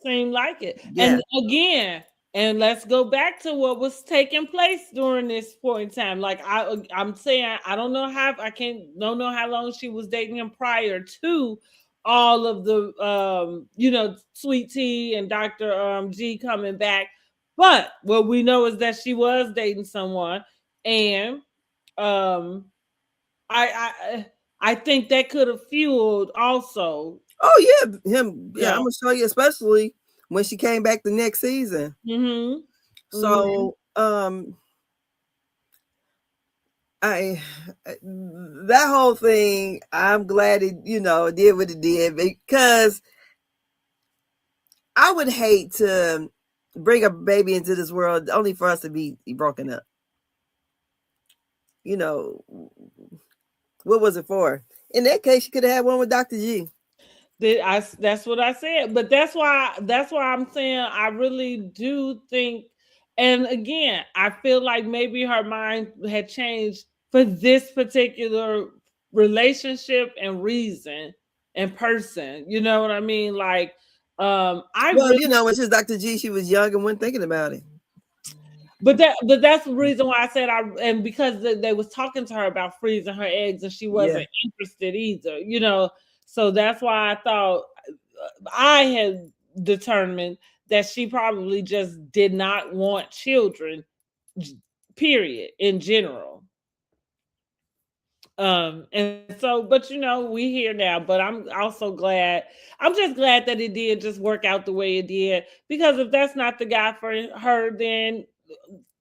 Speaker 1: Seemed like it.
Speaker 2: Yeah.
Speaker 1: And again, and let's go back to what was taking place during this point in time. Like I'm saying, I don't know how I can't don't know how long she was dating him prior to all of the Sweet Tea and Dr. G coming back. But what we know is that she was dating someone, and um I think that could have fueled also.
Speaker 2: Oh yeah, him. Yeah,
Speaker 1: Yeah.
Speaker 2: I'm gonna show you, especially when she came back the next season.
Speaker 1: Mm-hmm. Mm-hmm.
Speaker 2: So I that whole thing, I'm glad it did what it did, because I would hate to bring a baby into this world only for us to be broken up. You know, what was it for? In that case, you could have had one with Dr. G.
Speaker 1: That's what I said. But that's why I'm saying I really do think, and again, I feel like maybe her mind had changed for this particular relationship and reason and person. You know what I mean? Like, I
Speaker 2: Well,
Speaker 1: really
Speaker 2: when she was Dr. G, she was young and wasn't thinking about it.
Speaker 1: but that's the reason why I said and because they was talking to her about freezing her eggs and she
Speaker 2: Yeah.
Speaker 1: wasn't interested either. So that's why I thought I had determined that she probably just did not want children, period, in general. And so, but we here now, but I'm also glad. I'm just glad that it did just work out the way it did, because if that's not the guy for her, then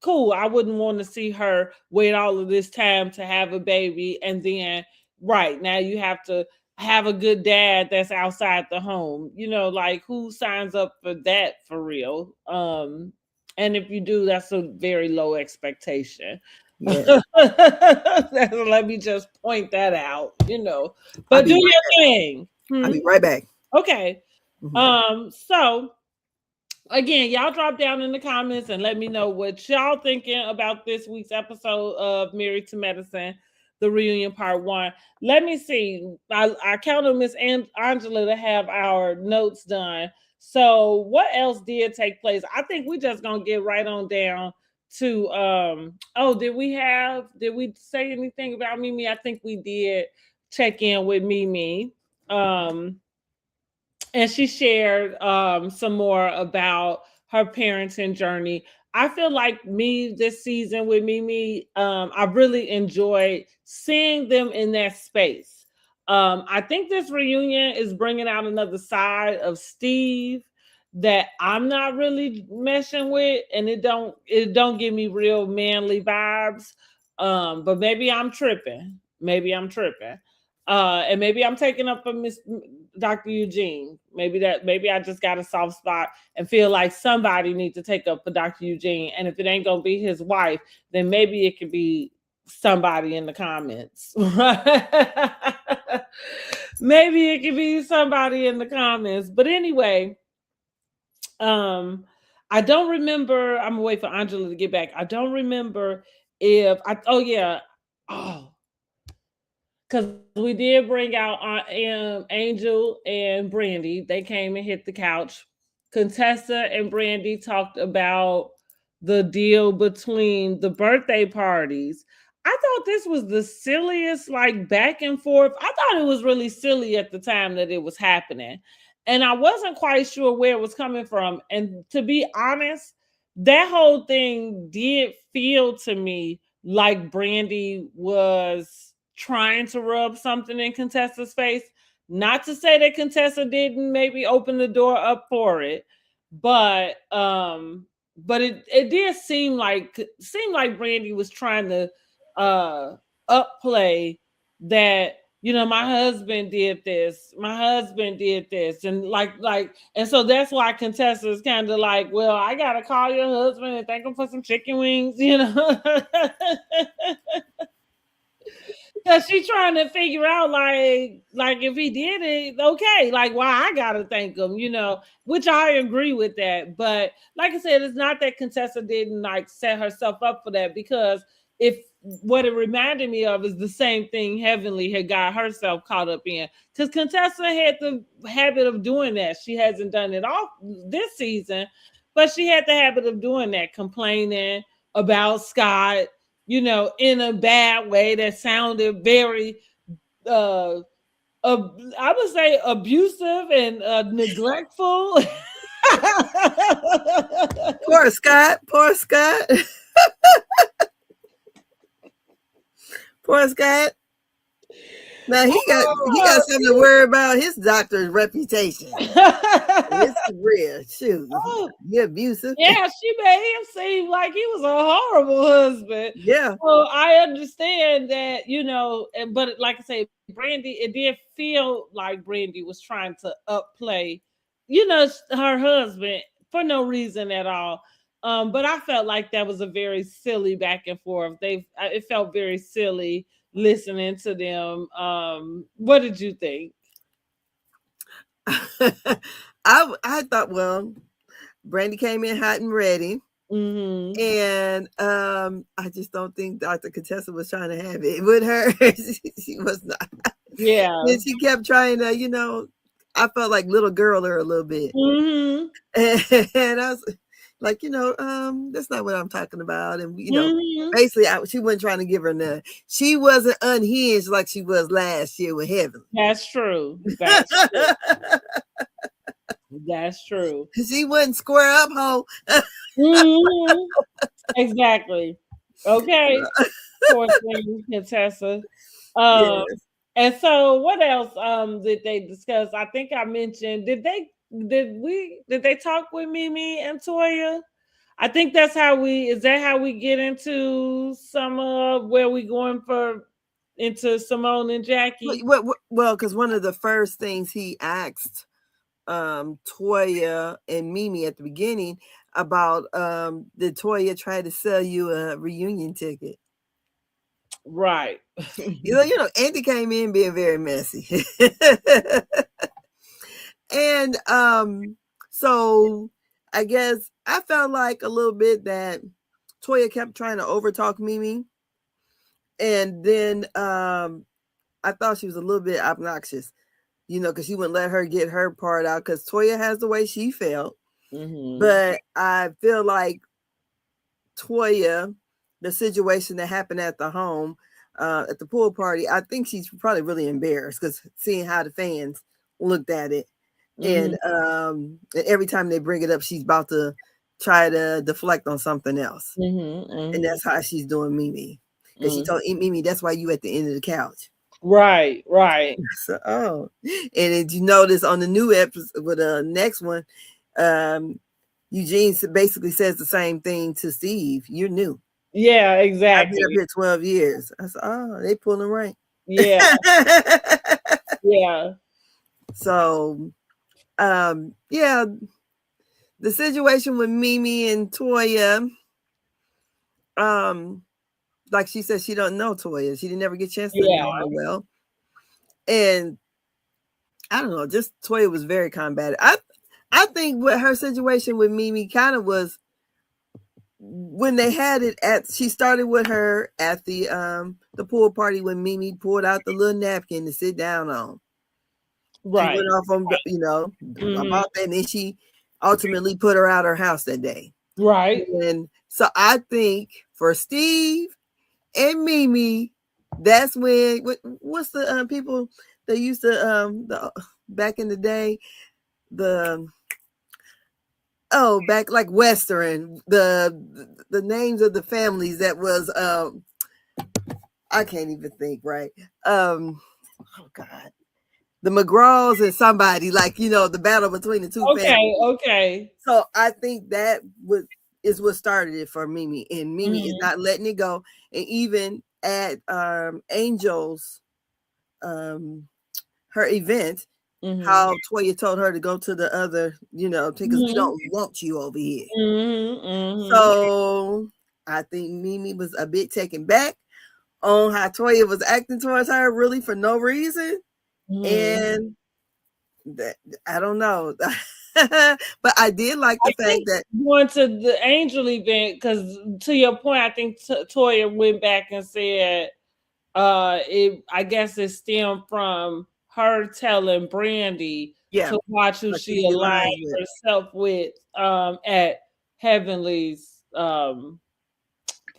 Speaker 1: cool. I wouldn't want to see her wait all of this time to have a baby, and then right now you have to have a good dad that's outside the home. Like, who signs up for that for real? And if you do, that's a very low expectation.
Speaker 2: Yeah.
Speaker 1: Let me just point that out.
Speaker 2: I'll
Speaker 1: But
Speaker 2: be
Speaker 1: do
Speaker 2: right
Speaker 1: your
Speaker 2: back.
Speaker 1: thing.
Speaker 2: I'll be right back.
Speaker 1: Okay.
Speaker 2: Mhm.
Speaker 1: So again, y'all drop down in the comments and let me know what y'all thinking about this week's episode of Married to Medicine, the reunion part 1. Let me see. I count on Miss Angela to have our notes done. So what else did take place? I think we just gonna get right on down to did we say anything about Mimi? I think we did check in with Mimi. And she shared some more about her parenting journey. I feel like me this season with Mimi, I really enjoyed seeing them in that space. I think this reunion is bringing out another side of Steve that I'm not really meshing with, and it don't give me real manly vibes. But maybe I'm tripping. Maybe I'm tripping. And maybe I'm taking up for Miss Dr. Eugene. Maybe I just got a soft spot and feel like somebody needs to take up for Dr. Eugene. And if it ain't gonna be his wife, then maybe it could be somebody in the comments. Maybe it could be somebody in the comments. But anyway, um, I don't remember. I'm gonna wait for Angela to get back. I don't remember if I. Oh yeah. Oh, because we did bring out Angel and Brandy. They came and hit the couch. Contessa and Brandy talked about the deal between the birthday parties. I thought this was the silliest, like back and forth. I thought it was really silly at the time that it was happening. And I wasn't quite sure where it was coming from. And to be honest, that whole thing did feel to me like Brandy was trying to rub something in Contessa's face. Not to say that Contessa didn't maybe open the door up for it, but it did seem like Brandy was trying to upplay that, my husband did this, and and so that's why Contessa is kind of like, well, I gotta call your husband and thank him for some chicken wings. Cause she's trying to figure out like if he did it, okay, like why I gotta thank him, which I agree with that. But like I said, it's not that Contessa didn't like set herself up for that, because if what it reminded me of is the same thing Heavenly had got herself caught up in. Because Contessa had the habit of doing that. She hasn't done it all this season, but she had the habit of doing that, complaining about Scott, in a bad way that sounded very, I would say, abusive and neglectful.
Speaker 2: Poor Scott. Poor Scott. Poor Scott. Now he got something to worry about. His doctor's reputation. It's real. Shoot, he abusive.
Speaker 1: Yeah, she made him seem like he was a horrible husband.
Speaker 2: Yeah.
Speaker 1: So I understand that, but like I say, Brandy, it did feel like Brandy was trying to upplay, her husband for no reason at all. But I felt like that was a very silly back and forth. It felt very silly listening to them. What did you think?
Speaker 2: I thought, well, Brandy came in hot and ready.
Speaker 1: Mm-hmm.
Speaker 2: And I just don't think Dr. Contessa was trying to have it with her. She was not.
Speaker 1: Yeah.
Speaker 2: And she kept trying to, I felt like little girl her a little bit.
Speaker 1: Mm-hmm.
Speaker 2: And I was like, that's not what I'm talking about. And,
Speaker 1: Mm-hmm.
Speaker 2: basically she wasn't trying to give her none. She wasn't unhinged like she was last year with Heaven.
Speaker 1: That's true. That's true. That's true.
Speaker 2: She wouldn't square up, ho.
Speaker 1: Mm-hmm. Exactly. Okay. Poor thing, Contessa.
Speaker 2: Yes.
Speaker 1: And so what else did they discuss? I think I mentioned, did they talk with Mimi and Toya? I think is that how we get into some of where we going into Simone and Jackie?
Speaker 2: Well, because one of the first things he asked Toya and Mimi at the beginning about did Toya try to sell you a reunion ticket?
Speaker 1: Right.
Speaker 2: Andy came in being very messy. And so I guess I felt like a little bit that Toya kept trying to overtalk Mimi. And then I thought she was a little bit obnoxious, because she wouldn't let her get her part out, because Toya has the way she felt.
Speaker 1: Mm-hmm.
Speaker 2: But I feel like Toya, the situation that happened at the home, at the pool party, I think she's probably really embarrassed, because seeing how the fans looked at it. Mm-hmm. And every time they bring it up, she's about to try to deflect on something else.
Speaker 1: Mm-hmm. Mm-hmm.
Speaker 2: And that's how she's doing Mimi. Because she told Mimi, that's why you at the end of the couch.
Speaker 1: Right.
Speaker 2: So, and did you notice on the new episode with the next one, Eugene basically says the same thing to Steve. You're new.
Speaker 1: Yeah, exactly.
Speaker 2: I've been up here 12 years. I said, oh, they pulling rank.
Speaker 1: Yeah. Yeah.
Speaker 2: So, yeah, the situation with Mimi and Toya, like she said, she don't know Toya. She didn't ever get a chance to
Speaker 1: Yeah.
Speaker 2: know her well. And I don't know, just Toya was very combative. I think what her situation with Mimi kind of was when they had it at, she started with her at the pool party when Mimi pulled out the little napkin to sit down on. She
Speaker 1: Right.
Speaker 2: went off on, about that, and then she ultimately put her out her house that day.
Speaker 1: Right.
Speaker 2: And so I think for Steve and Mimi, that's when, what's the people that used to back in the day, the back like Western, the names of the families that was I can't even think, right. Oh God. The McGraws and somebody, like, the battle between the two families.
Speaker 1: Okay.
Speaker 2: So I think that is what started it for Mimi. And Mimi is not letting it go. And even at Angel's her event, how Toya told her to go to the other, because we don't want you over here. So I think Mimi was a bit taken back on how Toya was acting towards her, really for no reason. And that, I don't know. But I did like the fact that
Speaker 1: going to the Angel event, because to your point, I think Toya went back and said I guess it stemmed from her telling Brandy to watch who she aligned herself with at Heavenly's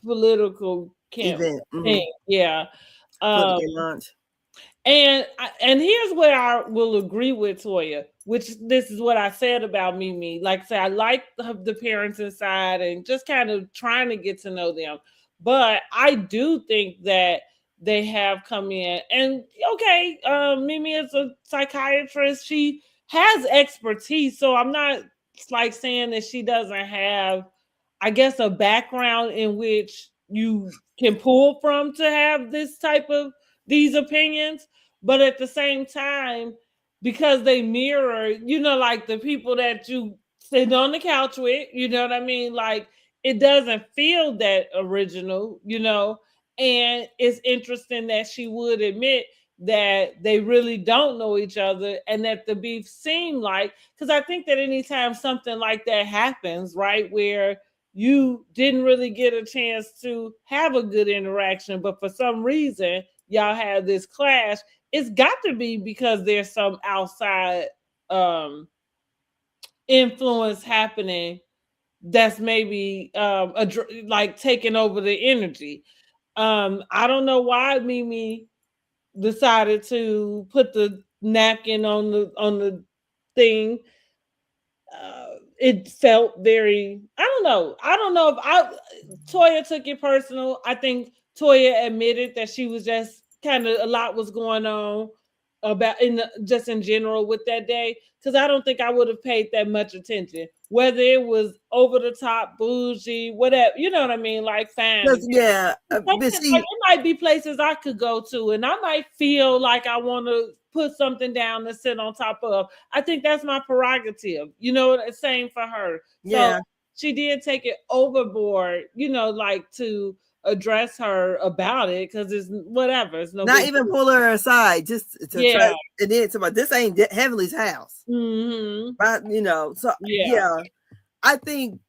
Speaker 1: political camp
Speaker 2: event,
Speaker 1: thing. Yeah.
Speaker 2: political launch.
Speaker 1: And here's where I will agree with Toya, which this is what I said about Mimi. Like I said, I like the parents inside and just kind of trying to get to know them. But I do think that they have come in and okay, Mimi is a psychiatrist. She has expertise. So I'm not like saying that she doesn't have, I guess, a background in which you can pull from to have this type of these opinions. But at the same time, because they mirror, like the people that you sit on the couch with, you know what I mean? Like it doesn't feel that original, and it's interesting that she would admit that they really don't know each other and that the beef seemed like, because I think that anytime something like that happens, right, where you didn't really get a chance to have a good interaction, but for some reason y'all have this clash, it's got to be because there's some outside influence happening that's maybe like taking over the energy. I don't know why Mimi decided to put the napkin on the thing. It felt very, I don't know if Toya took it personal. I think Toya admitted that she was just kind of, a lot was going on about just in general with that day, because I don't think I would have paid that much attention, whether it was over the top, bougie, whatever, you know what I mean, like fine.
Speaker 2: But see,
Speaker 1: it might be places I could go to and I might feel like I want to put something down to sit on top of. I think that's my prerogative, same for her. So she did take it overboard, like to address her about it, because it's whatever. It's no
Speaker 2: not even pull her aside, just to try, and then somebody, this ain't Heavenly's house. But so I think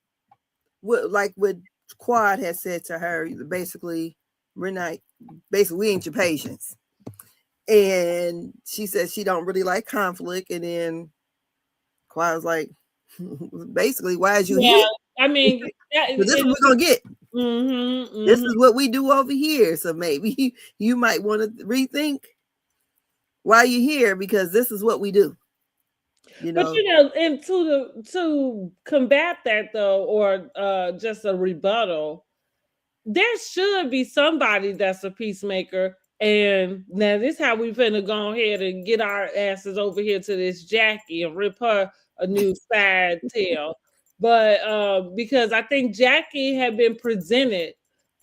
Speaker 2: what Quad has said to her, basically, we ain't your patients. And she said she don't really like conflict, and then Quad was like, basically, why is you here?
Speaker 1: I mean,
Speaker 2: this is what we're gonna get. This is what we do over here. So maybe you might want to rethink why you're here, because this is what we do.
Speaker 1: But and to combat that though, or just a rebuttal, there should be somebody that's a peacemaker. And now this is how we finna go ahead and get our asses over here to this Jackie and rip her a new side tail. But because I think Jackie had been presented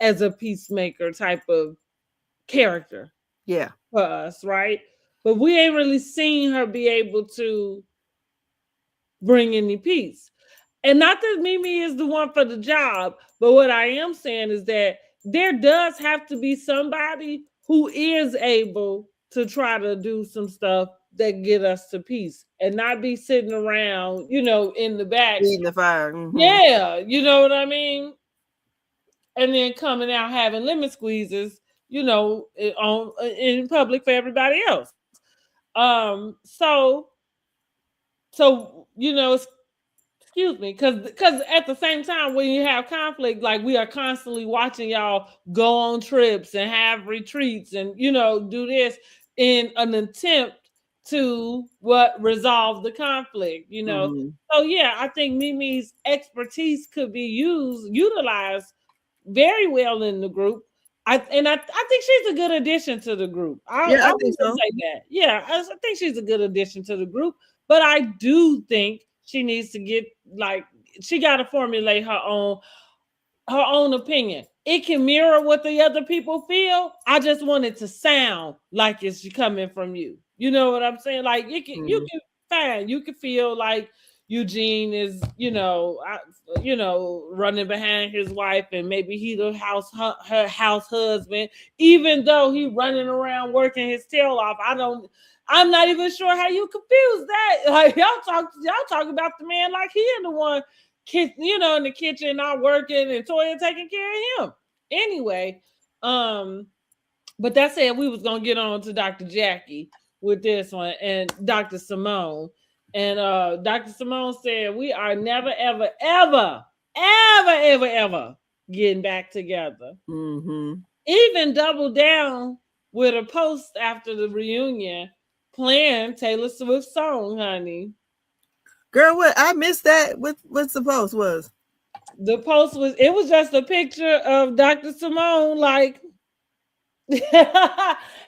Speaker 1: as a peacemaker type of character.
Speaker 2: Yeah.
Speaker 1: for us, right? But we ain't really seen her be able to bring any peace. And not that Mimi is the one for the job, but what I am saying is that there does have to be somebody who is able to try to do some stuff that get us to peace and not be sitting around, in the back.
Speaker 2: Feeding the fire. Mm-hmm.
Speaker 1: Yeah, you know what I mean? And then coming out having lemon squeezes, in public for everybody else. So excuse me, because at the same time, when you have conflict, like we are constantly watching y'all go on trips and have retreats and do this in an attempt to resolve the conflict.
Speaker 2: Mm-hmm.
Speaker 1: So yeah, I think Mimi's expertise could be utilized very well in the group. I think she's a good addition to the group.
Speaker 2: Yeah,
Speaker 1: I
Speaker 2: I
Speaker 1: would
Speaker 2: think so.
Speaker 1: say that. Yeah, I think she's a good addition to the group. But I do think she needs to get she got to formulate her own opinion. It can mirror what the other people feel. I just want it to sound like it's coming from you. You know what I'm saying? Like you
Speaker 2: Mm-hmm.
Speaker 1: can fine. You can feel like Eugene is, running behind his wife, and maybe he the her house husband, even though he running around working his tail off. I'm not even sure how you confuse that. Like y'all talk about the man like he in the one in the kitchen, not working, and Toya taking care of him. Anyway, but that said, we was gonna get on to Dr. Jackie with this one and Dr. Simone. And Dr. Simone said, we are never, ever, ever, ever, ever, ever getting back together.
Speaker 2: Mm-hmm.
Speaker 1: Even double down with a post after the reunion playing Taylor Swift's song, honey.
Speaker 2: Girl, what? I missed that. What's the post was?
Speaker 1: The post was just a picture of Dr. Simone, like,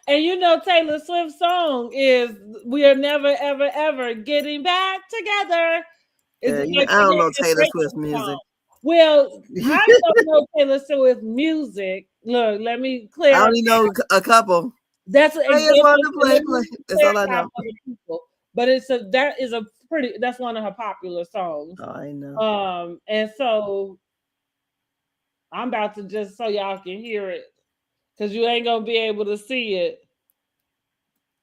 Speaker 1: and Taylor Swift's song is "We Are Never Ever Ever Getting Back Together." It's like
Speaker 2: I don't know
Speaker 1: a
Speaker 2: Taylor Swift's
Speaker 1: breakup song.
Speaker 2: music.
Speaker 1: Well, I don't know Taylor Swift music. Look, let me
Speaker 2: I
Speaker 1: clarify.
Speaker 2: only know a couple.
Speaker 1: That's an
Speaker 2: I just want
Speaker 1: example.
Speaker 2: to play. That's all I know.
Speaker 1: For the people. But that's one of her popular songs.
Speaker 2: Oh, I know.
Speaker 1: And so I'm about to just so y'all can hear it, because you ain't gonna be able to see it.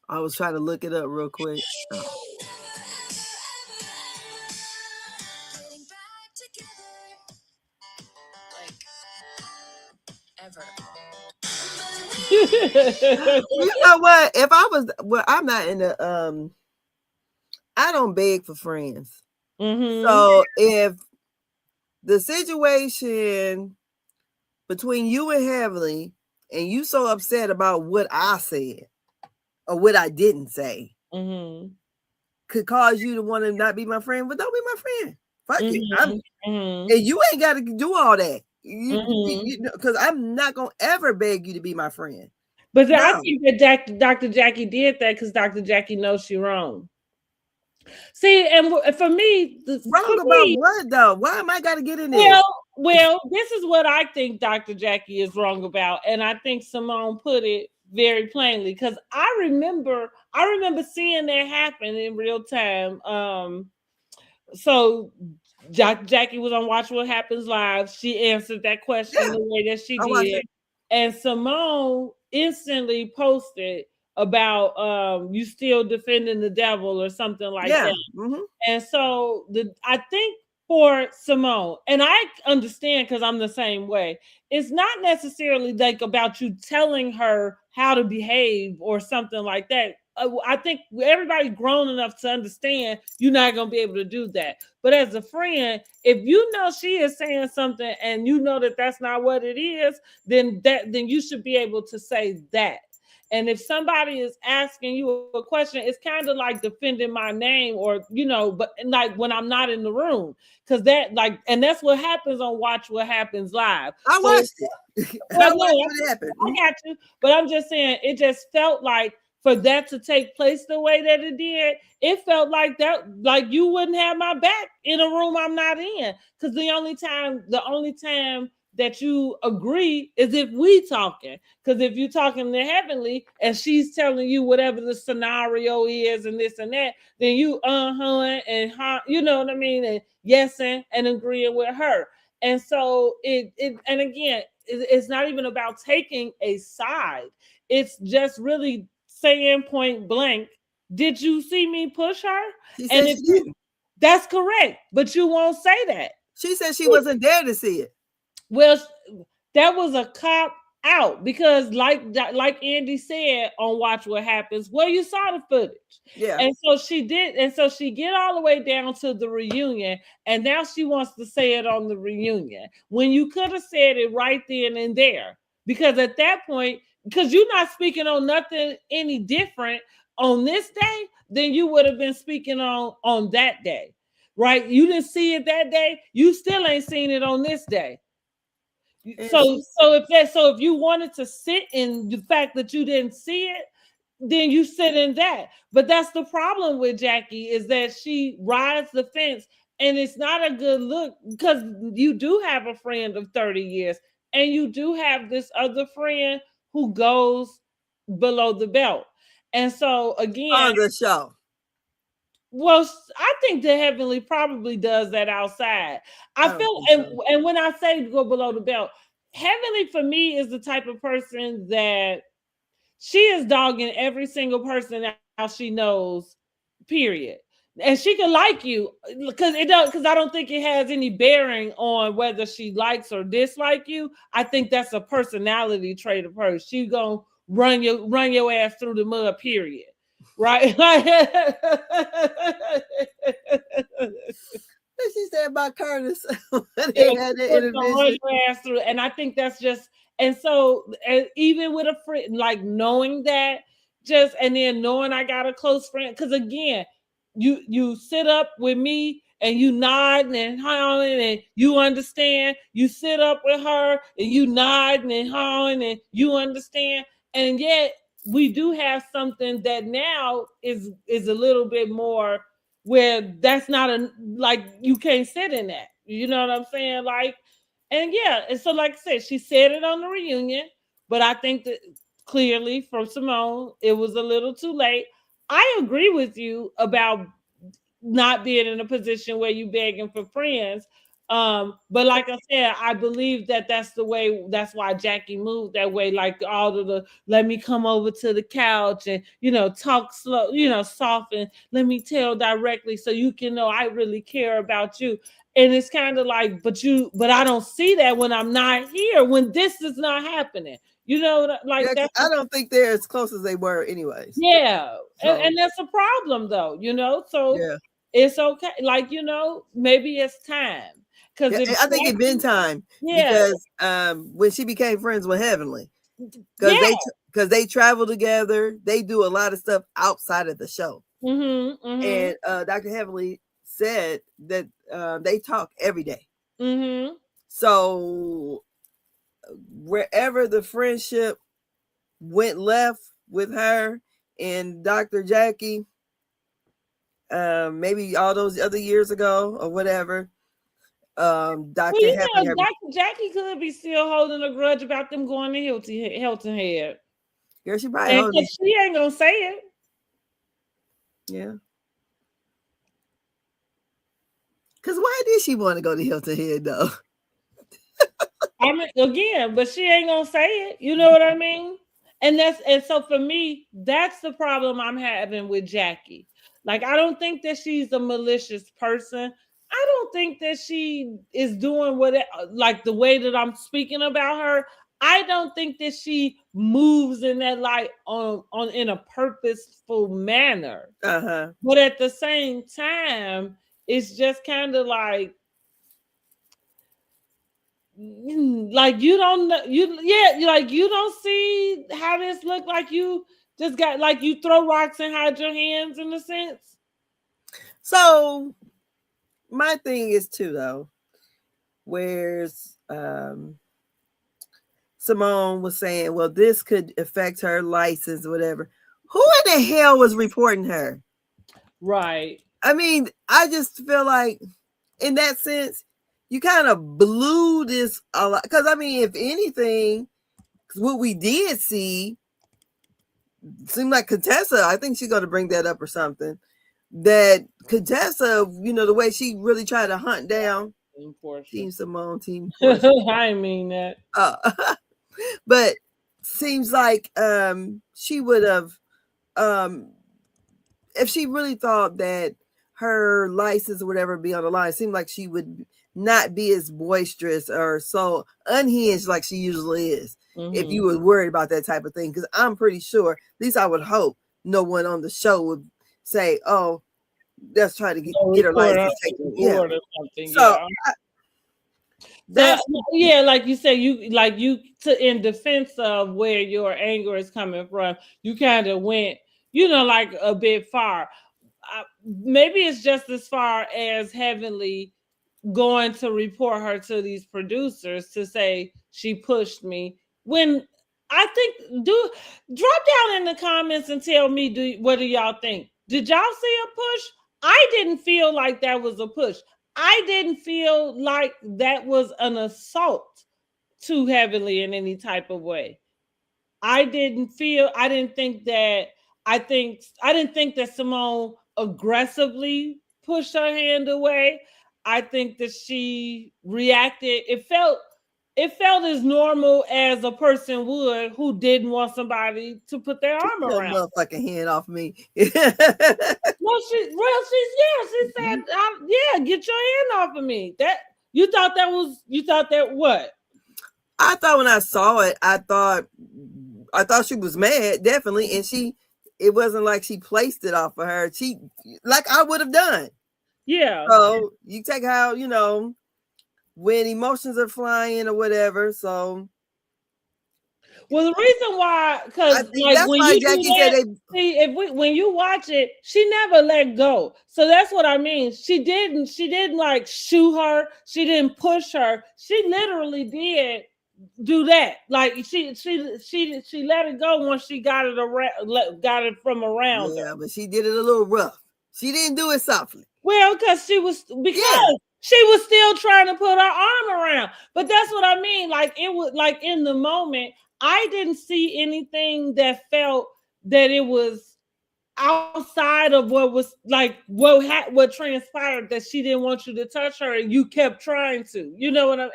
Speaker 2: I was trying to look it up real quick. Oh. You know what? If I was, well, I'm not in the I don't beg for friends.
Speaker 1: Mm-hmm.
Speaker 2: So if the situation between you and Heavenly, and you so upset about what I said or what I didn't say,
Speaker 1: Mm-hmm.
Speaker 2: could cause you to want to not be my friend, but don't be my friend. Fuck it.
Speaker 1: Mm-hmm.
Speaker 2: And you ain't got to do all that.
Speaker 1: Mm-hmm.
Speaker 2: Because I'm not gonna ever beg you to be my friend.
Speaker 1: But I think that Dr. Jackie did that because Dr. Jackie knows she's wrong. See, and for me,
Speaker 2: wrong about what though? Why am I got to get in this?
Speaker 1: Well, this is what I think Dr. Jackie is wrong about, and I think Simone put it very plainly, because I remember seeing that happen in real time. So Jackie was on Watch What Happens Live. She answered that question the way that she did, and Simone instantly posted about you still defending the devil or something like that.
Speaker 2: Mm-hmm.
Speaker 1: And so I think for Simone, and I understand because I'm the same way, it's not necessarily like about you telling her how to behave or something like that. I think everybody grown enough to understand you're not going to be able to do that. But as a friend, if you know she is saying something and you know that that's not what it is, then you should be able to say that. And if somebody is asking you a question, it's kind of like defending my name, or but like when I'm not in the room, because and that's what happens on Watch What Happens Live.
Speaker 2: I watched it.
Speaker 1: Well, no, what happened. I got you, but I'm just saying it just felt like for that to take place the way that it did, it felt like that, like you wouldn't have my back in a room I'm not in, because the only time that you agree is if we talking. Because if you talking to Heavenly and she's telling you whatever the scenario is and this and that, then you and you know what I mean, and yesing and agreeing with her. And so it and again, it's not even about taking a side. It's just really saying point blank, did you see me push her?
Speaker 2: She
Speaker 1: And
Speaker 2: said
Speaker 1: if
Speaker 2: she
Speaker 1: you,
Speaker 2: didn't.
Speaker 1: that's correct, but you won't say that.
Speaker 2: She said she wasn't there to see it.
Speaker 1: Well, that was a cop out because, like Andy said on Watch What Happens, well, you saw the footage,
Speaker 2: Yeah.
Speaker 1: and so she did, and so she get all the way down to the reunion, and now she wants to say it on the reunion when you could have said it right then and there, because at that point, because you're not speaking on nothing any different on this day than you would have been speaking on that day, right? You didn't see it that day, you still ain't seen it on this day.
Speaker 2: And
Speaker 1: So if you wanted to sit in the fact that you didn't see it, then you sit in that. But that's the problem with Jackie, is that she rides the fence, and it's not a good look, because you do have a friend of 30 years and you do have this other friend who goes below the belt. And so again,
Speaker 2: on the show.
Speaker 1: well, I think the Heavenly probably does that outside. I
Speaker 2: I don't
Speaker 1: feel,
Speaker 2: think
Speaker 1: and,
Speaker 2: so.
Speaker 1: and when I say go below the belt, Heavenly for me is the type of person that she is dogging every single person out she knows, period. And she can like you because it don't, because I don't think it has any bearing on whether she likes or dislike you. I think that's a personality trait of hers. She gonna run your ass through the mud, period. Right?
Speaker 2: She said about Curtis when
Speaker 1: Yeah,
Speaker 2: they had the
Speaker 1: run
Speaker 2: intervention.
Speaker 1: your ass through, and I think that's just, and so, and even with a friend, like knowing that, just, and then knowing I got a close friend, because again, you sit up with me and you nodding and hollering and you understand. You sit up with her and you nodding and hollering and you understand, and yet we do have something that now is a little bit more, where that's not a, like, you can't sit in that. You know what I'm saying? Like, and yeah, and so like I said, she said it on the reunion, but I think that clearly from Simone, it was a little too late. I agree with you about not being in a position where you begging for friends. But like I said, I believe that that's the way. That's why Jackie moved that way. Like all of the, let me come over to the couch and talk slow, soft, and let me tell directly so you can know I really care about you. And it's kind of like, but I don't see that when I'm not here, when this is not happening. Like
Speaker 2: Yeah, 'cause
Speaker 1: that's,
Speaker 2: I don't think they're as close as they were, anyways.
Speaker 1: yeah,
Speaker 2: So
Speaker 1: and that's a problem, though. So
Speaker 2: yeah,
Speaker 1: it's okay. Like maybe it's time, because
Speaker 2: yeah.
Speaker 1: if
Speaker 2: And I think it's been
Speaker 1: Jackie,
Speaker 2: time
Speaker 1: yeah,
Speaker 2: because when she became friends with Heavenly, because
Speaker 1: yeah,
Speaker 2: they travel together, they do a lot of stuff outside of the show.
Speaker 1: mm-hmm,
Speaker 2: And Dr. Heavenly said that they talk every day.
Speaker 1: mm-hmm.
Speaker 2: So wherever the friendship went left with her and Dr. Jackie, maybe all those other years ago or whatever,
Speaker 1: Well,
Speaker 2: Dr. Heavenly,
Speaker 1: Dr. Jackie could be still holding a grudge about them going to Hilton Head,
Speaker 2: girl, she probably
Speaker 1: and
Speaker 2: holding.
Speaker 1: because she ain't gonna say it.
Speaker 2: Yeah. Because why did she want to go to Hilton Head though?
Speaker 1: I mean, again, but she ain't gonna say it. You know what I mean? And so for me, that's the problem I'm having with Jackie. Like, I don't think that she's a malicious person. I don't think that she is doing like the way that I'm speaking about her. I don't think that she moves in that light on in a purposeful manner.
Speaker 2: Uh-huh.
Speaker 1: But at the same time, it's just kind of like you don't know, like you don't see how this look, like you just got, like, you throw rocks and hide your hands, in a sense.
Speaker 2: So my thing is too though, where's Simone was saying, well, this could affect her license, whatever. Who in the hell was reporting her?
Speaker 1: Right.
Speaker 2: I mean, I just feel like in that sense, you kind of blew this a lot. Because I mean, if anything, what we did see seemed like Contessa. I think she's going to bring that up or something. That Contessa, the way she really tried to hunt down Team Simone, Team Portia.
Speaker 1: I mean that.
Speaker 2: But seems like she would have, if she really thought that her license or whatever be on the line, it seemed like she would not be as boisterous or so unhinged like she usually is. If you were worried about that type of thing, because I'm pretty sure, at least I would hope, no one on the show would say, "Oh, let's try to get her license taken." Yeah. So
Speaker 1: that's like you say, in defense of where your anger is coming from, you kind of went, like a bit far. Maybe it's just as far as Heavenly going to report her to these producers to say she pushed me. When I think, drop down in the comments and tell me, what do y'all think? Did y'all see a push? I didn't feel like that was a push. I didn't feel like that was an assault to Heavenly in any type of way. I didn't think that Simone aggressively pushed her hand away. I think that she reacted. It felt as normal as a person would who didn't want somebody to put their arm around.
Speaker 2: Motherfucking hand off me.
Speaker 1: She said, get your hand off of me. That you thought what?
Speaker 2: I thought when I saw it, I thought she was mad, definitely, and it wasn't like she placed it off of her. She, like I would have done.
Speaker 1: Yeah.
Speaker 2: So you take how, when emotions are flying or whatever. So,
Speaker 1: well, the reason why, because
Speaker 2: that's
Speaker 1: when
Speaker 2: why
Speaker 1: you
Speaker 2: Jackie said
Speaker 1: when you watch it, she never let go. So that's what I mean. She didn't like shoot her. She didn't push her. She literally did do that. Like she let it go once she got it from around her.
Speaker 2: Yeah, but she did it a little rough. She didn't do it softly.
Speaker 1: Well, because she was still trying to put her arm around. But that's what I mean. Like it was like in the moment, I didn't see anything that felt that it was outside of what was like what transpired, that she didn't want you to touch her and you kept trying to,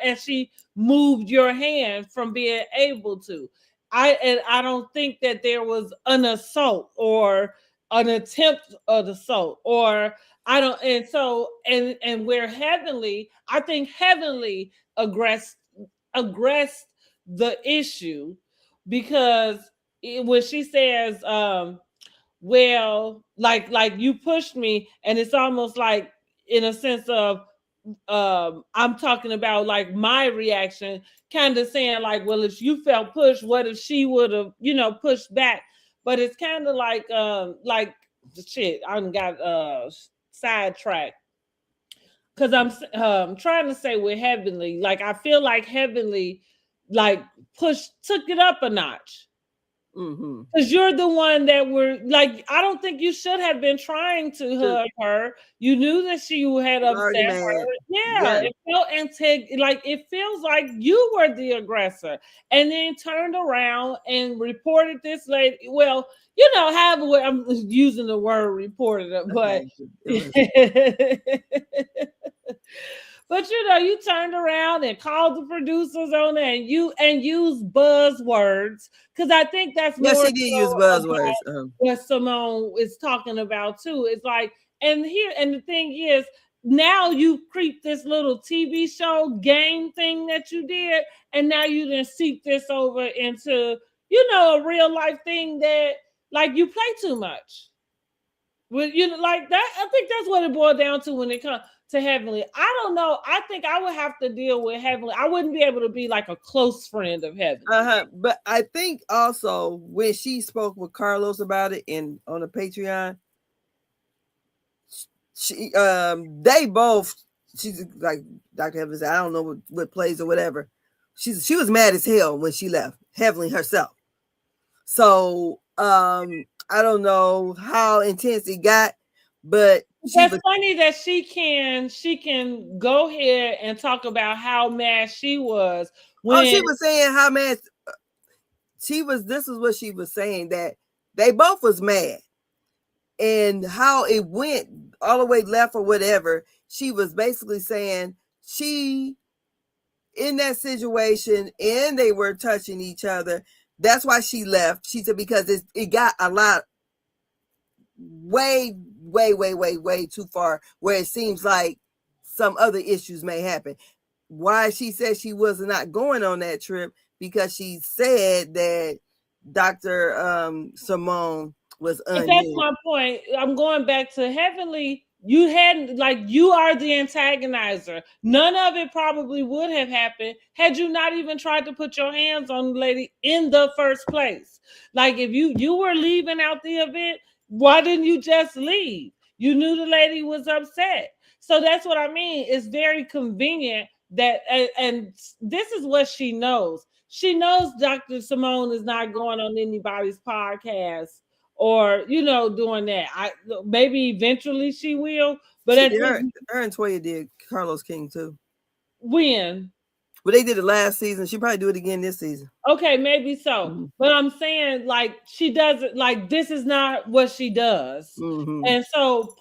Speaker 1: and she moved your hand from being able to. I don't think that there was an assault or an attempt of assault, or I don't, and where Heavenly, I think Heavenly aggressed the issue, because when she says, well, like you pushed me, and it's almost like in a sense of I'm talking about like my reaction, kind of saying like, well, if you felt pushed, what if she would have, pushed back? But it's kind of like shit, I got sidetracked, because I'm trying to say with Heavenly, like I feel like Heavenly like took it up a notch. Because you're the one that were like, I don't think you should have been trying to hug her. You knew that she had upset her. Yeah. It felt like it feels like you were the aggressor, and then turned around and reported this lady. Well, however, I'm using the word reported, but but you turned around and called the producers on there and used buzzwords, because I think that's more.
Speaker 2: She did use buzzwords.
Speaker 1: What Simone is talking about too. It's like, and the thing is, now you creep this little TV show game thing that you did, and now you didn't seep this over into a real life thing that like you play too much. With like that, I think that's what it boiled down to when it comes to Heavenly. I don't know. I think I would have to deal with Heavenly. I wouldn't be able to be like a close friend of Heavenly.
Speaker 2: But I think also when she spoke with Carlos about it on the Patreon, they both, she's like Dr. Evans, I don't know what plays or whatever. She was mad as hell when she left, Heavenly herself. So I don't know how intense it got, but she
Speaker 1: That's
Speaker 2: was.
Speaker 1: funny that she can go ahead and talk about how mad she was
Speaker 2: Oh,
Speaker 1: when
Speaker 2: she was saying how mad she was. This is what she was saying, that they both was mad, and how it went all the way left or whatever. She was basically saying she in that situation and they were touching each other. That's why she left. She said because it got a lot way, way, way, way, way too far where it seems like some other issues may happen. Why she said she was not going on that trip, because she said that Dr. Simone was
Speaker 1: But that's
Speaker 2: unhinged.
Speaker 1: my point. I'm going back to Heavenly. You hadn't, like, you are the antagonizer. None of it probably would have happened had you not even tried to put your hands on the lady in the first place. Like, if you were leaving out the event, why didn't you just leave? You knew the lady was upset. So that's what I mean. It's very convenient that, and this is what she knows. She knows Dr. Simone is not going on anybody's podcast or doing that. I maybe eventually she will, but
Speaker 2: She
Speaker 1: at
Speaker 2: did
Speaker 1: this
Speaker 2: her and Toya did Carlos King too.
Speaker 1: when
Speaker 2: But they did it last season. She probably do it again this season.
Speaker 1: okay, maybe so.
Speaker 2: Mm-hmm.
Speaker 1: But I'm saying, like, she doesn't, like, this is not what she does.
Speaker 2: Mm-hmm.
Speaker 1: And so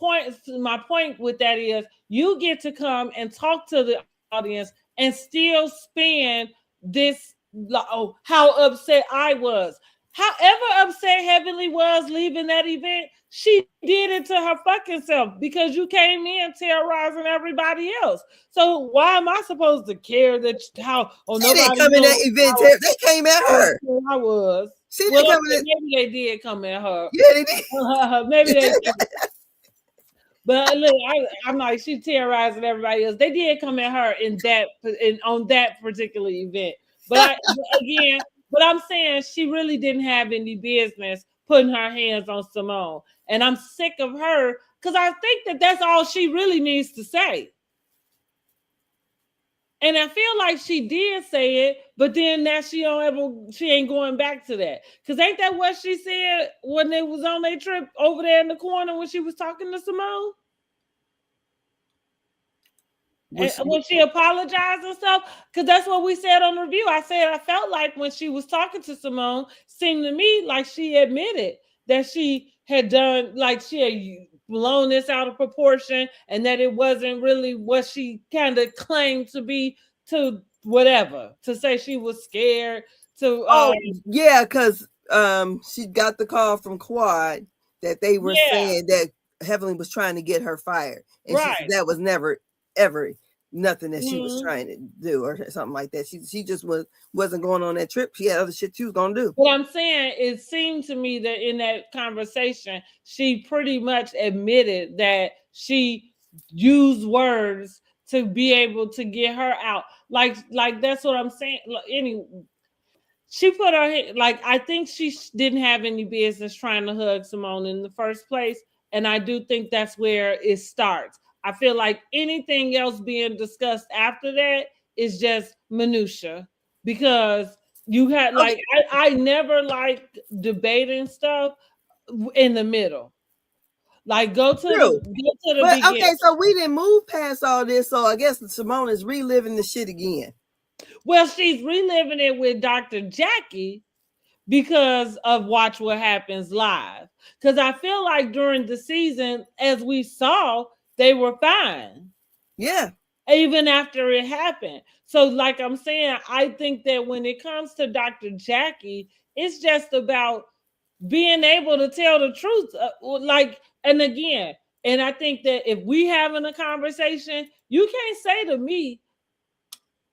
Speaker 1: my point with that is you get to come and talk to the audience and still spin this, like, oh, how upset I was. However upset Heavenly was leaving that event, she did it to her fucking self because you came in terrorizing everybody else. So why am I supposed to care that how? Oh,
Speaker 2: She didn't
Speaker 1: nobody
Speaker 2: come in that
Speaker 1: knows
Speaker 2: event.
Speaker 1: how
Speaker 2: They came at her.
Speaker 1: I was.
Speaker 2: She
Speaker 1: Well,
Speaker 2: didn't come
Speaker 1: okay,
Speaker 2: in.
Speaker 1: maybe they did come at her.
Speaker 2: Yeah, they did.
Speaker 1: Maybe they did. But look, I'm like, she terrorizing everybody else. They did come at her on that particular event. But I'm saying she really didn't have any business putting her hands on Simone. And I'm sick of her because I think that that's all she really needs to say. And I feel like she did say it, but then now she ain't going back to that. Cause ain't that what she said when they was on their trip over there in the corner when she was talking to Simone? And when she apologized and stuff, because that's what we said on the review. I said I felt like when she was talking to Simone, seemed to me like she admitted that she had done, like she had blown this out of proportion, and that it wasn't really what she kind of claimed to be, to whatever, to say she was scared to.
Speaker 2: Oh yeah, because she got the call from Quad that they were saying that Heavenly was trying to get her fired, and she said that was never ever nothing that she was trying to do or something like that. She just wasn't going on that trip. She had other shit she was gonna do.
Speaker 1: What I'm saying, it seemed to me that in that conversation, she pretty much admitted that she used words to be able to get her out. Like that's what I'm saying. Anyway, she put her, like, I think she didn't have any business trying to hug Simone in the first place, and I do think that's where it starts. I feel like anything else being discussed after that is just minutia, because you had, like, I never like debating stuff in the middle. Like, go to the
Speaker 2: But
Speaker 1: beginning.
Speaker 2: okay, so we didn't move past all this, so I guess Simone is reliving the shit again.
Speaker 1: Well, she's reliving it with Dr. Jackie because of Watch What Happens Live. Because I feel like during the season, as we saw, they were fine.
Speaker 2: Yeah.
Speaker 1: Even after it happened. So, like I'm saying, I think that when it comes to Dr. Jackie, it's just about being able to tell the truth. And again, and I think that if we having a conversation, you can't say to me,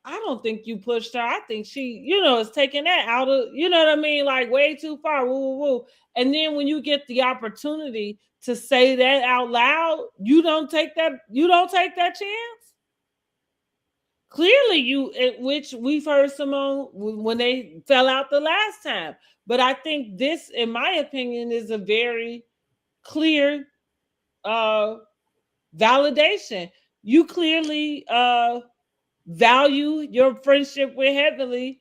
Speaker 1: I don't think you pushed her. I think she, is taking that out of, you know what I mean? Like, way too far. Woo, woo, woo. And then when you get the opportunity to say that out loud, you don't take that chance. Clearly, which we've heard Simone when they fell out the last time. But I think this, in my opinion, is a very clear validation. You clearly value your friendship with Heavenly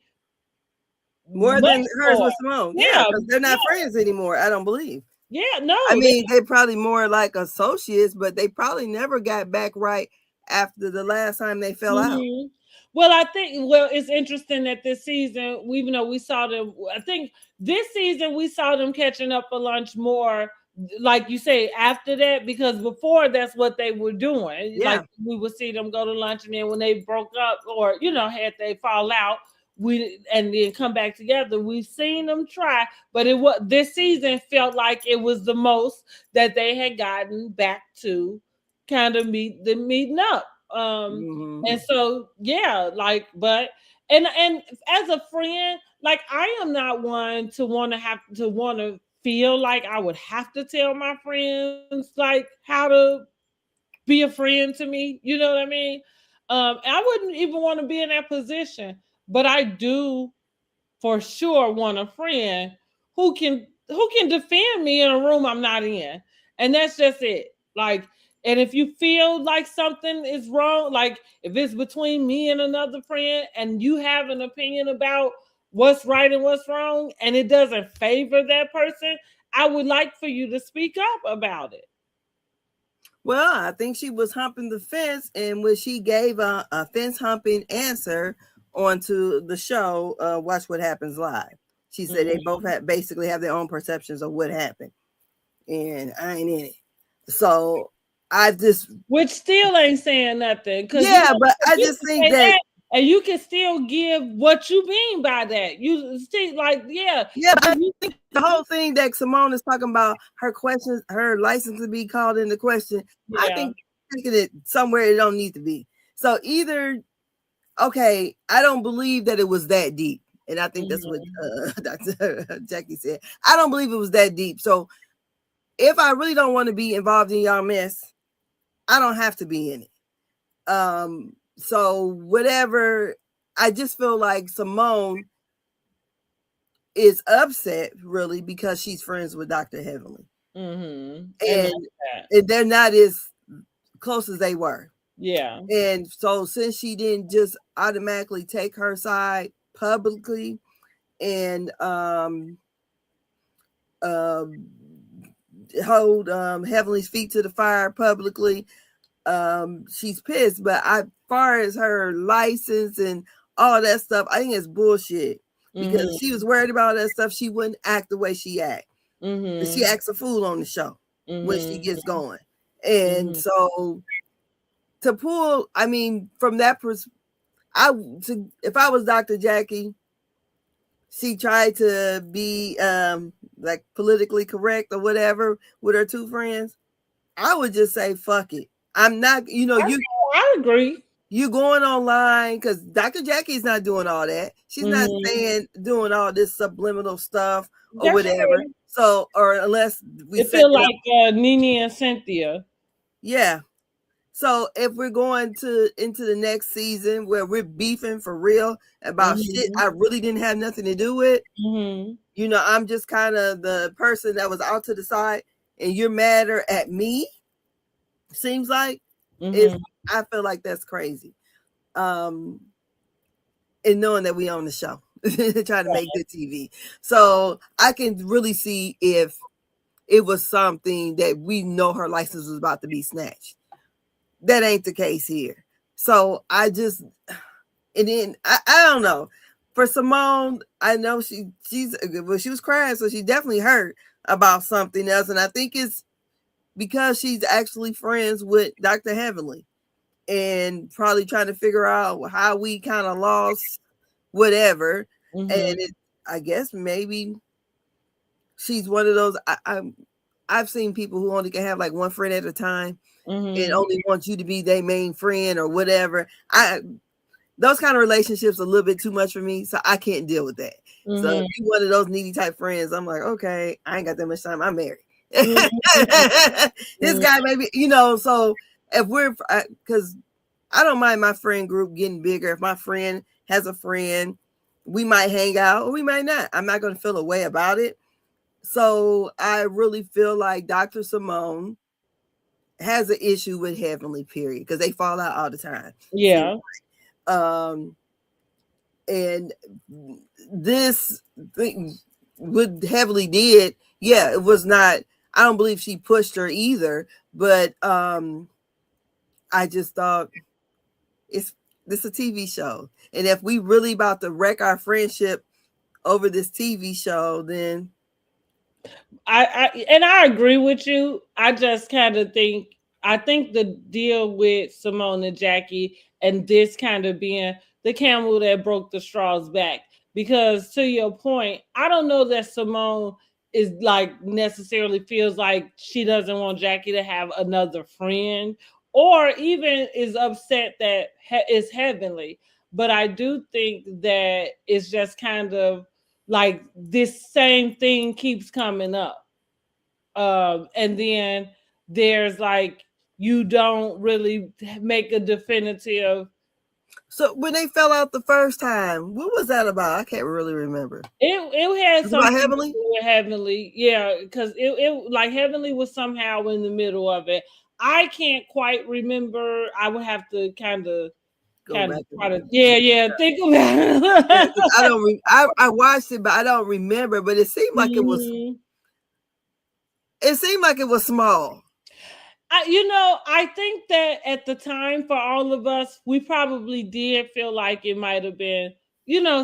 Speaker 2: more than hers with Simone. Yeah, because they're not friends anymore. I don't believe.
Speaker 1: Yeah, no,
Speaker 2: I mean, they probably more like associates, but they probably never got back right after the last time they fell out.
Speaker 1: Mhm. Well, I think it's interesting that this season, even though we saw them, I think this season we saw them catching up for lunch more, like you say, after that, because before that's what they were doing. Like
Speaker 2: Yeah.
Speaker 1: we would see them go to lunch, and then when they broke up or had they fall out, we and then come back together. We've seen them try, but it was this season felt like it was the most that they had gotten back to kind of meeting up.
Speaker 2: Hmm.
Speaker 1: And so yeah, like, but and as a friend, like I am not one to want to feel like I would have to tell my friends like how to be a friend to me. You know what I mean? I wouldn't even want to be in that position, but I do for sure want a friend who can defend me in a room I'm not in. And that's just it. Like, and if you feel like something is wrong, like if it's between me and another friend and you have an opinion about what's right and what's wrong and it doesn't favor that person, I would like for you to speak up about it.
Speaker 2: Well, I think she was humping the fence, and when she gave a fence humping answer onto the show, Watch What Happens Live, she said they both basically have their own perceptions of what happened, and I ain't in it. So I just,
Speaker 1: Which still ain't saying nothing, because
Speaker 2: yeah, but I
Speaker 1: you
Speaker 2: just
Speaker 1: can
Speaker 2: think
Speaker 1: say
Speaker 2: that,
Speaker 1: that and you can still give what you mean by that. You still like, yeah,
Speaker 2: yeah, I
Speaker 1: you,
Speaker 2: think the whole thing that Simone is talking about, her questions, her license to be called into question, I
Speaker 1: yeah,
Speaker 2: think taking it somewhere it don't need to be. So either, okay, I don't believe that it was that deep. And I think that's what Dr. Jackie said. I don't believe it was that deep. So if I really don't want to be involved in y'all mess, I don't have to be in it. So whatever, I just feel like Simone is upset really because she's friends with Dr. Heavenly.
Speaker 1: and
Speaker 2: And,
Speaker 1: that.
Speaker 2: and they're not as close as they were.
Speaker 1: Yeah.
Speaker 2: And so since she didn't just automatically take her side publicly and um, hold Heavenly's feet to the fire publicly, she's pissed. But as far as her license and all that stuff, I think it's bullshit. Because if she was worried about that stuff, she wouldn't act the way she act. She acts a fool on the show when she gets going. And so to pull, I mean, from that perspective, if I was Dr. Jackie, she tried to be like politically correct or whatever with her two friends, I would just say fuck it. I'm not,
Speaker 1: I agree.
Speaker 2: you going online because Dr. Jackie's not doing all that. She's not saying doing all this subliminal stuff or
Speaker 1: That's
Speaker 2: whatever.
Speaker 1: true.
Speaker 2: So, or unless we
Speaker 1: It
Speaker 2: set
Speaker 1: feel
Speaker 2: it up,
Speaker 1: like Nene and Cynthia.
Speaker 2: yeah. So if we're going to into the next season where we're beefing for real about shit I really didn't have nothing to do with, I'm just kind of the person that was out to the side, and you're madder at me. Seems like is I feel like that's crazy. And knowing that we own the show, trying to make good TV, so I can really see if it was something that we know her license was about to be snatched. That ain't the case here. So I just, and then I don't know. For Simone, I know she was crying, so she definitely hurt about something else, and I think it's because she's actually friends with Dr. Heavenly, and probably trying to figure out how we kind of lost whatever, and I guess maybe she's one of those. I've seen people who only can have like one friend at a time and only want you to be their main friend or whatever. Those kind of relationships are a little bit too much for me, so I can't deal with that. So if you one of those needy type friends, I'm like, okay, I ain't got that much time. I'm married. This guy maybe, so if we're, because I don't mind my friend group getting bigger. If my friend has a friend, we might hang out or we might not. I'm not going to feel a way about it. So I really feel like Dr. Simone has an issue with Heavenly, period, because they fall out all the time.
Speaker 1: Yeah.
Speaker 2: And this thing what Heavenly did, yeah, it was not I don't believe she pushed her either, but I just thought it's this a TV show, and if we really about to wreck our friendship over this TV show, then
Speaker 1: I agree with you. I just kind of think I think the deal with Simone and Jackie and this kind of being the camel that broke the straw's back. Because to your point, I don't know that Simone is like necessarily feels like she doesn't want Jackie to have another friend or even is upset that is heavenly. But I do think that it's just kind of like this same thing keeps coming up, and then there's like you don't really make a definitive.
Speaker 2: so when they fell out the first time, what was that about? I can't really remember.
Speaker 1: It had
Speaker 2: It's about
Speaker 1: something to
Speaker 2: Heavenly.
Speaker 1: do with Heavenly, yeah, because it like Heavenly was somehow in the middle of it. I can't quite remember. I would have to
Speaker 2: Go back
Speaker 1: try to,
Speaker 2: and
Speaker 1: yeah, think about
Speaker 2: yeah,
Speaker 1: it.
Speaker 2: because I don't. I watched it, but I don't remember. But it seemed like it was.
Speaker 1: Mhm.
Speaker 2: It seemed like it was small.
Speaker 1: I think that at the time for all of us, we probably did feel like it might have been,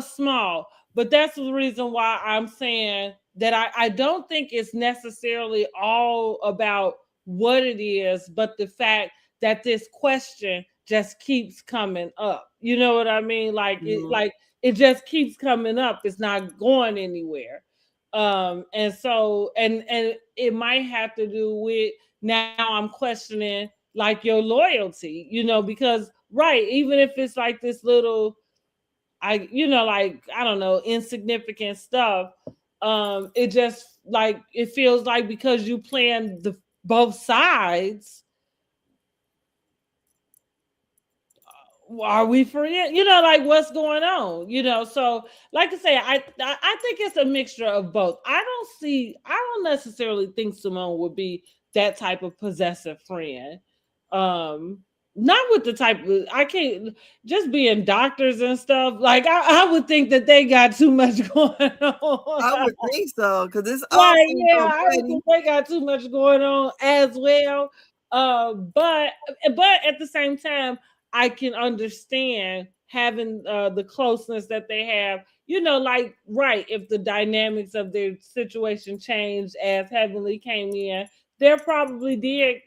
Speaker 1: small. But that's the reason why I'm saying that I don't think it's necessarily all about what it is, but the fact that this question just keeps coming up. You know what I mean?
Speaker 2: Mhm.
Speaker 1: Like it just keeps coming up. It's not going anywhere. And so and it might have to do with now I'm questioning like your loyalty, because right, even if it's like this little, like I don't know, insignificant stuff, it just like it feels like because you plan the both sides, are we free? Like what's going on? So like I say, I think it's a mixture of both. I don't necessarily think Simone would be that type of possessive friend. Um, not with the type of I can't just being doctors and stuff. Like I would think that they got too much going on.
Speaker 2: I would think so because this all
Speaker 1: Right,
Speaker 2: seems
Speaker 1: yeah,
Speaker 2: so
Speaker 1: I would
Speaker 2: petty.
Speaker 1: think they got too much going on as well. But at the same time, I can understand having the closeness that they have. Like right, if the dynamics of their situation changed as Heavenly came in, there probably did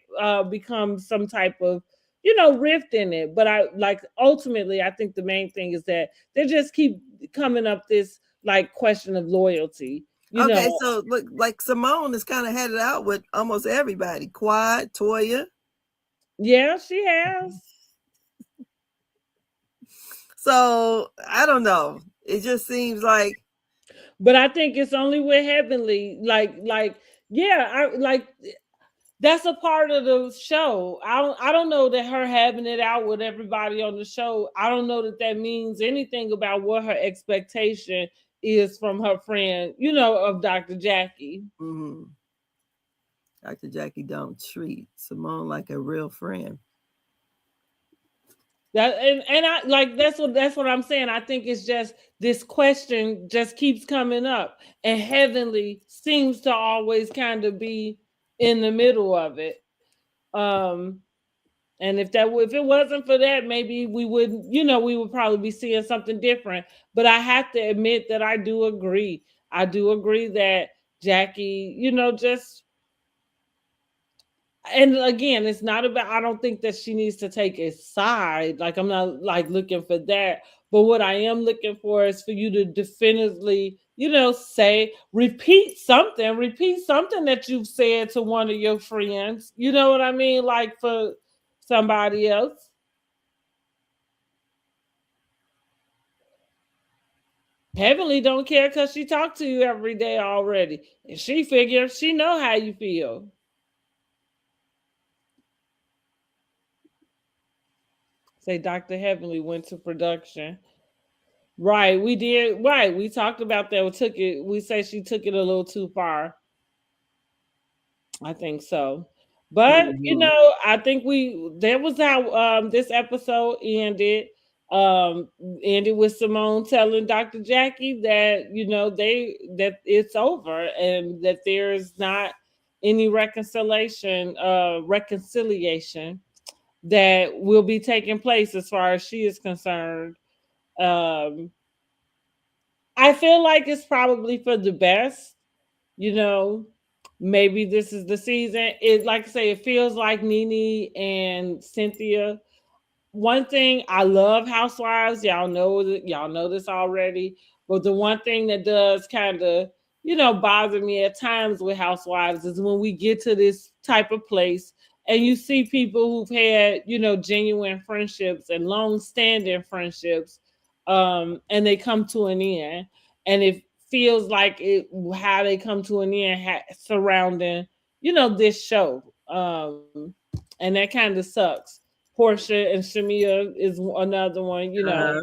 Speaker 1: become some type of rift in it. But I like ultimately, I think the main thing is that they just keep coming up this like question of loyalty. You
Speaker 2: Okay,
Speaker 1: know,
Speaker 2: so look, like Simone has kind of had it out with almost everybody. Quad, Toya.
Speaker 1: yeah, she has.
Speaker 2: So I don't know. It just seems like
Speaker 1: But I think it's only with Heavenly. Yeah, I like that's a part of the show. I don't know that her having it out with everybody on the show. I don't know that that means anything about what her expectation is from her friend, of Dr. Jackie.
Speaker 2: mhm, Dr. Jackie don't treat Simone like a real friend.
Speaker 1: And I like that's what I'm saying. I think it's just this question just keeps coming up, and Heavenly seems to always kind of be in the middle of it. Um, and if it wasn't for that, maybe we wouldn't, we would probably be seeing something different. But I have to admit that I do agree. I do agree that Jackie, just and again, it's not about I don't think that she needs to take a side. Like I'm not like looking for that. But what I am looking for is for you to definitively, say, repeat something that you've said to one of your friends. You know what I mean? Like for somebody else. Heavenly don't care because she talked to you every day already. And she figures she know how you feel. Say Dr. Heavenly went to production. Right, we did. Right, we talked about that. We say she took it a little too far. I think so. But
Speaker 2: Mhm.
Speaker 1: I think that was how this episode ended. Um Ended with Simone telling Dr. Jackie that, that it's over and that there's not any reconciliation that will be taking place as far as she is concerned. Um, I feel like it's probably for the best, you know. Maybe this is the season. It, like I say, it feels like Nene and Cynthia. One thing, I love Housewives. Y'all know this already. But the one thing that does kind of, bother me at times with Housewives is when we get to this type of place and you see people who've had, genuine friendships and long standing friendships, and they come to an end. And it feels like it how they come to an end surrounding, this show. And that kind of sucks. Portia and Shamia is another one.
Speaker 2: Uh-huh.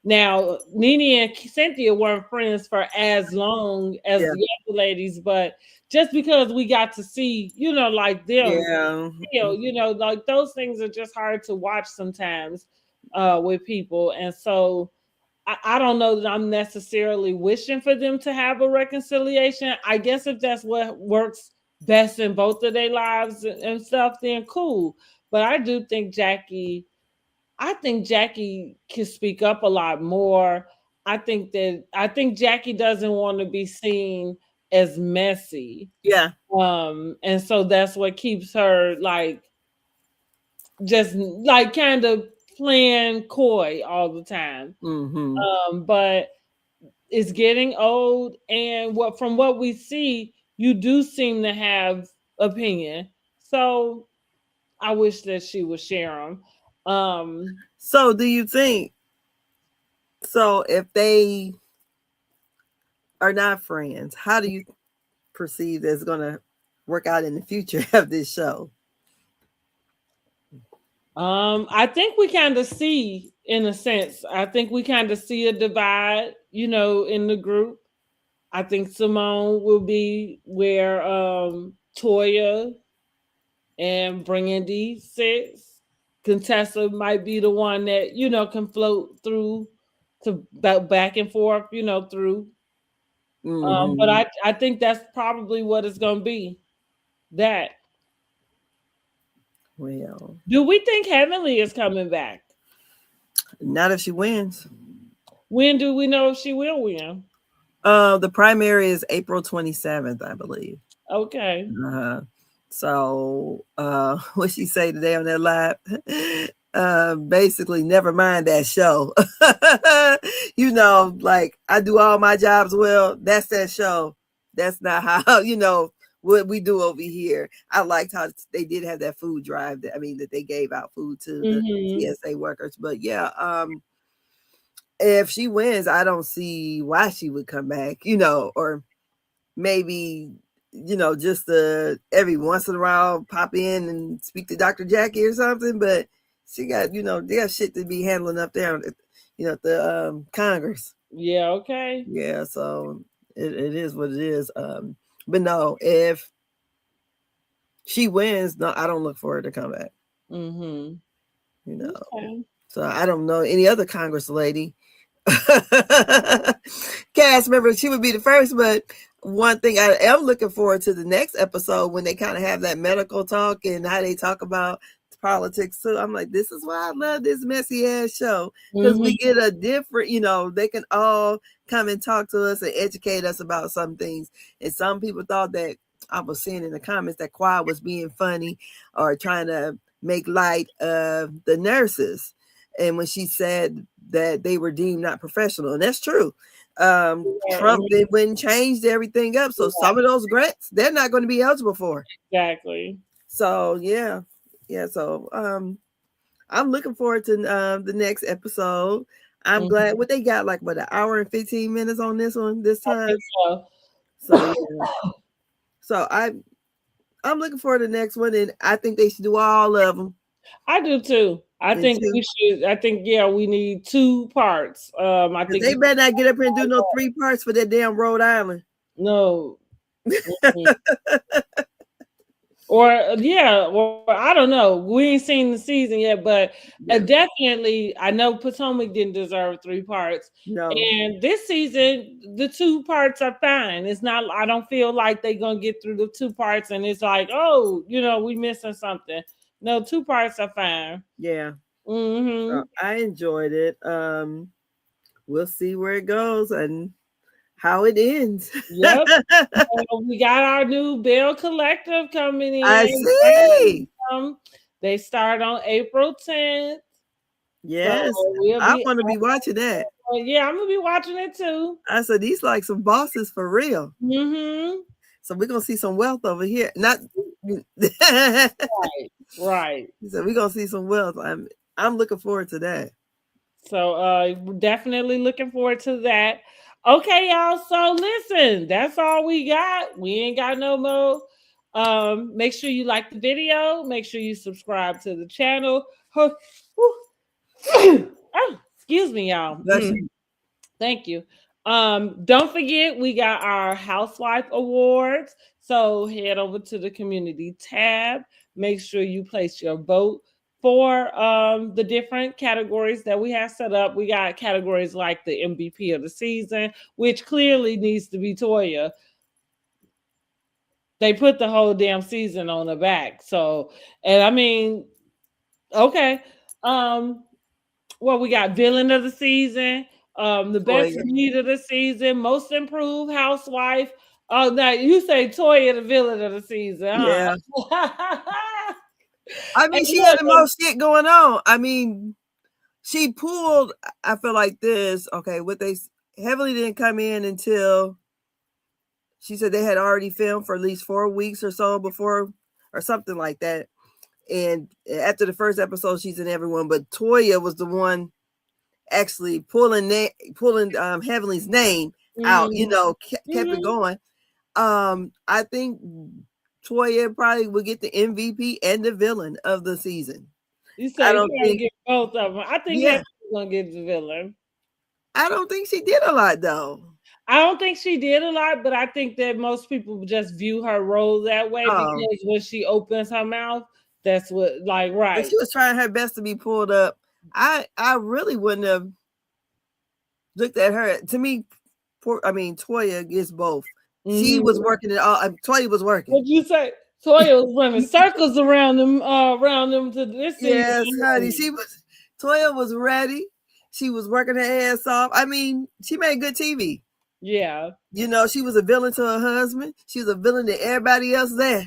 Speaker 1: Now, Nene and Cynthia weren't friends for as long as
Speaker 2: Yeah.
Speaker 1: the other ladies, but just because we got to see, like them,
Speaker 2: Yeah.
Speaker 1: like those things are just hard to watch sometimes with people. And so I don't know that I'm necessarily wishing for them to have a reconciliation. I guess if that's what works best in both of their lives and stuff, then cool. But I do think Jackie can speak up a lot more. I think Jackie doesn't want to be seen as messy.
Speaker 2: Yeah.
Speaker 1: And so that's what keeps her like just like kind of playing coy all the time.
Speaker 2: Mm-hmm.
Speaker 1: But it's getting old, and what we see, you do seem to have opinion. So I wish that she would share them.
Speaker 2: So do you think, so if they are not friends, how do you perceive that's going to work out in the future of this show?
Speaker 1: I think we kind of see, in a sense, I think we kind of see a divide, in the group. I think Simone will be where Toya and Brandy sits. Contessa might be the one that can float through to back and forth, through. But
Speaker 2: Mm-hmm.
Speaker 1: I think that's probably what it's gonna be. That.
Speaker 2: Well,
Speaker 1: Do we think Heavenly is coming back?
Speaker 2: not if she wins.
Speaker 1: When do we know if she will win?
Speaker 2: The primary is April 27th, I believe.
Speaker 1: Okay.
Speaker 2: Uh-huh. So, what she say today on that live? Basically, never mind that show. Like I do all my jobs well. That's that show. That's not how what we do over here. I liked how they did have that food drive. That they gave out food to the
Speaker 1: Mm-hmm.
Speaker 2: TSA workers. But yeah, if she wins, I don't see why she would come back. Or maybe just every once in a while pop in and speak to Dr. Jackie or something, but she got they got shit to be handling up there at the Congress.
Speaker 1: Yeah. Okay.
Speaker 2: Yeah, so it is what it is. But no, if she wins, no, I don't look for her to come back.
Speaker 1: Mm-hmm.
Speaker 2: you know
Speaker 1: Okay.
Speaker 2: so I don't know any other Congress lady cast member. She would be the first, but one thing I am looking forward to the next episode when they kind of have that medical talk and how they talk about politics too. I'm like, this is why I love this messy ass show, because we
Speaker 1: Mm-hmm.
Speaker 2: get a different, they can all come and talk to us and educate us about some things. And some people thought that, I was seeing in the comments, that Quad was being funny or trying to make light of the nurses. And when she said that they were deemed not professional, and that's true.
Speaker 1: Yeah,
Speaker 2: Trump did went and changed everything up. So some of those grants they're not going to be eligible for.
Speaker 1: exactly.
Speaker 2: So yeah. So I'm looking forward to the next episode. I'm
Speaker 1: Mm-hmm.
Speaker 2: glad what they got, like what, an hour and 15 minutes on this one this
Speaker 1: I
Speaker 2: time.
Speaker 1: think so.
Speaker 2: So yeah. So I'm looking forward to the next one, and I think they should do all of them.
Speaker 1: I do too. I
Speaker 2: And
Speaker 1: think we
Speaker 2: two,
Speaker 1: should. I think we need two parts. I
Speaker 2: because
Speaker 1: think
Speaker 2: they better not get up here and do no 3 parts for that damn Rhode Island.
Speaker 1: no. Mhm. Or yeah, or I don't know. We ain't seen the season yet, but
Speaker 2: Yeah.
Speaker 1: definitely, I know Potomac didn't deserve 3 parts,
Speaker 2: No.
Speaker 1: and this season the 2 parts are fine. It's not. I don't feel like they're gonna get through the 2 parts, and it's like, oh, we missing something. No, 2 parts are fine.
Speaker 2: Yeah.
Speaker 1: Mm-hmm.
Speaker 2: I enjoyed it. We'll see where it goes and how it ends.
Speaker 1: Yep. We got our new Bell Collective coming
Speaker 2: I
Speaker 1: in.
Speaker 2: see.
Speaker 1: They start on April 10th. So
Speaker 2: Yes.
Speaker 1: we'll
Speaker 2: I
Speaker 1: be
Speaker 2: want to be watching that.
Speaker 1: yeah, I'm gonna be watching it too.
Speaker 2: I said these like some bosses for real.
Speaker 1: Mm-hmm.
Speaker 2: So we're gonna see some wealth over here. Not
Speaker 1: Right, right.
Speaker 2: so we're gonna see some wealth. I'm looking forward to that.
Speaker 1: So we're definitely looking forward to that. Okay, y'all. So listen, that's all we got. We ain't got no more. Make sure you like the video. Make sure you subscribe to the channel. Oh, excuse me, y'all.
Speaker 2: Bless you.
Speaker 1: Thank you. Don't forget we got our Housewife Awards. So head over to the community tab. Make sure you place your vote for the different categories that we have set up. We got categories like the MVP of the season, which clearly needs to be Toya. They put the whole damn season on the back. So, and I mean, okay. Um, well, we got villain of the season, the best
Speaker 2: Toya.
Speaker 1: lead of the season, most improved housewife. Oh, now you say Toya the villain of the season, huh?
Speaker 2: Yeah. I
Speaker 1: And
Speaker 2: mean, she had
Speaker 1: look,
Speaker 2: the most shit going on. I mean, she pulled. I feel like this. Okay, what they heavily didn't come in until she said they had already filmed for at least 4 weeks or so before, or something like that. And after the first episode, she's in everyone. But Toya was the one actually pulling Heavenly's name out. You
Speaker 1: mm,
Speaker 2: know, kept it
Speaker 1: mhm.
Speaker 2: going. I think Toya probably will get the MVP and the villain of the season.
Speaker 1: You
Speaker 2: I
Speaker 1: say
Speaker 2: don't
Speaker 1: you gotta
Speaker 2: think.
Speaker 1: get both of them. I think
Speaker 2: Yeah,
Speaker 1: Heaven's gonna get the villain.
Speaker 2: I don't think she did a lot though.
Speaker 1: I don't think she did a lot, but I think that most people just view her role that way
Speaker 2: Oh,
Speaker 1: because when she opens her mouth, that's what like
Speaker 2: but
Speaker 1: right.
Speaker 2: she was trying her best to be pulled up. I really wouldn't have looked at her. To me, I mean, Toya gets both. She was
Speaker 1: Hmm.
Speaker 2: working it all. Toya was working.
Speaker 1: What you say? Toya was running circles around them to this season.
Speaker 2: Yes, honey. Toya was ready. She was working her ass off. I mean, she made good TV.
Speaker 1: Yeah.
Speaker 2: You know, she was a villain to her husband. She was a villain to everybody else there.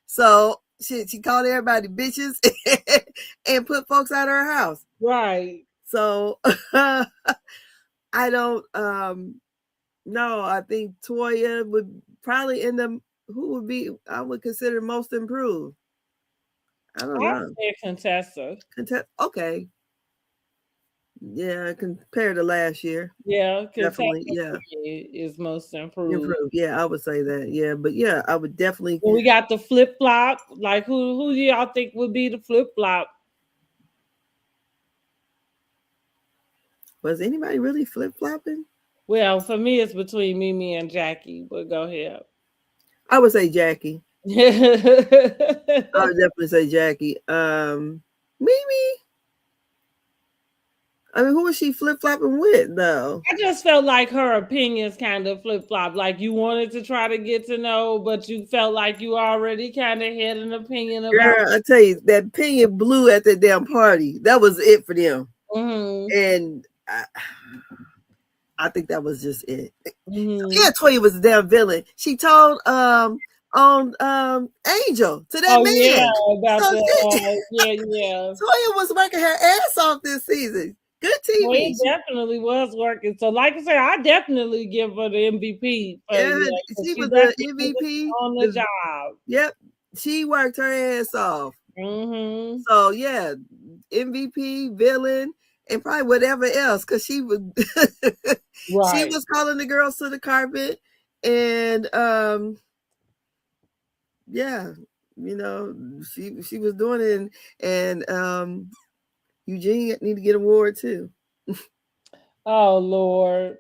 Speaker 2: So she called everybody bitches and put folks out of her house.
Speaker 1: Right.
Speaker 2: So I don't no, I think Toya would probably end up who would be I would consider most improved. I don't
Speaker 1: I
Speaker 2: know.
Speaker 1: say Contessa.
Speaker 2: Okay. Yeah, compared to last year.
Speaker 1: Yeah, Contessa
Speaker 2: Definitely. Yeah.
Speaker 1: is most improved.
Speaker 2: Improved. Yeah, I would say that. Yeah, but yeah, I would definitely.
Speaker 1: Then we got the flip flop. Like who do y'all think would be the flip flop?
Speaker 2: Was anybody really flip flopping?
Speaker 1: Well, for me, it's between Mimi and Jackie. But go ahead.
Speaker 2: I would say Jackie. I would definitely say Jackie. Mimi. I mean, who was she flip flopping with though?
Speaker 1: I just felt like her opinions kind of flip flop. Like you wanted to try to get to know, but you felt like you already kind of had an opinion about.
Speaker 2: Girl, I tell you, that opinion blew at that damn party. That was it for them.
Speaker 1: Mm-hmm.
Speaker 2: And I think that was just it.
Speaker 1: Mm-hmm.
Speaker 2: Yeah, Toya was a damn villain. She told on Angel to that
Speaker 1: Oh yeah,
Speaker 2: man.
Speaker 1: about
Speaker 2: So
Speaker 1: the yeah.
Speaker 2: Toya was working her ass off this season. Good
Speaker 1: Well,
Speaker 2: TV.
Speaker 1: it definitely was working. So, like I said, I definitely give her the MVP.
Speaker 2: Yeah,
Speaker 1: Yeah,
Speaker 2: she
Speaker 1: she
Speaker 2: was the
Speaker 1: definitely was
Speaker 2: MVP.
Speaker 1: on the job.
Speaker 2: Yep, she worked her ass off.
Speaker 1: Mm-hmm.
Speaker 2: So yeah, MVP, villain, and probably whatever else, because she would she
Speaker 1: Right.
Speaker 2: was calling the girls to the carpet, and yeah, you know, she was doing it, and Eugene need to get an award too.
Speaker 1: Oh Lord.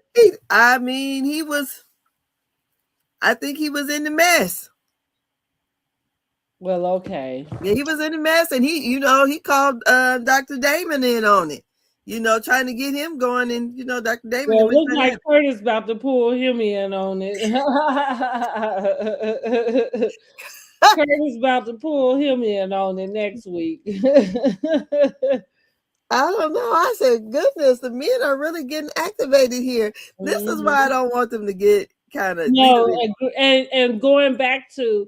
Speaker 2: I mean, I think he was in the mess.
Speaker 1: Well, okay.
Speaker 2: Yeah, he was in a mess, and he called Dr. Damon in on it. Trying to get him going, and Dr. Damon
Speaker 1: Well, it
Speaker 2: went
Speaker 1: looks
Speaker 2: trying
Speaker 1: like
Speaker 2: to.
Speaker 1: Curtis about to pull him in on it. Curtis about to pull him in on it next week.
Speaker 2: I don't know. I said, goodness, the men are really getting activated here. This is why I
Speaker 1: Mhm.
Speaker 2: don't want them to get kind of leave
Speaker 1: No,
Speaker 2: them.
Speaker 1: and going back to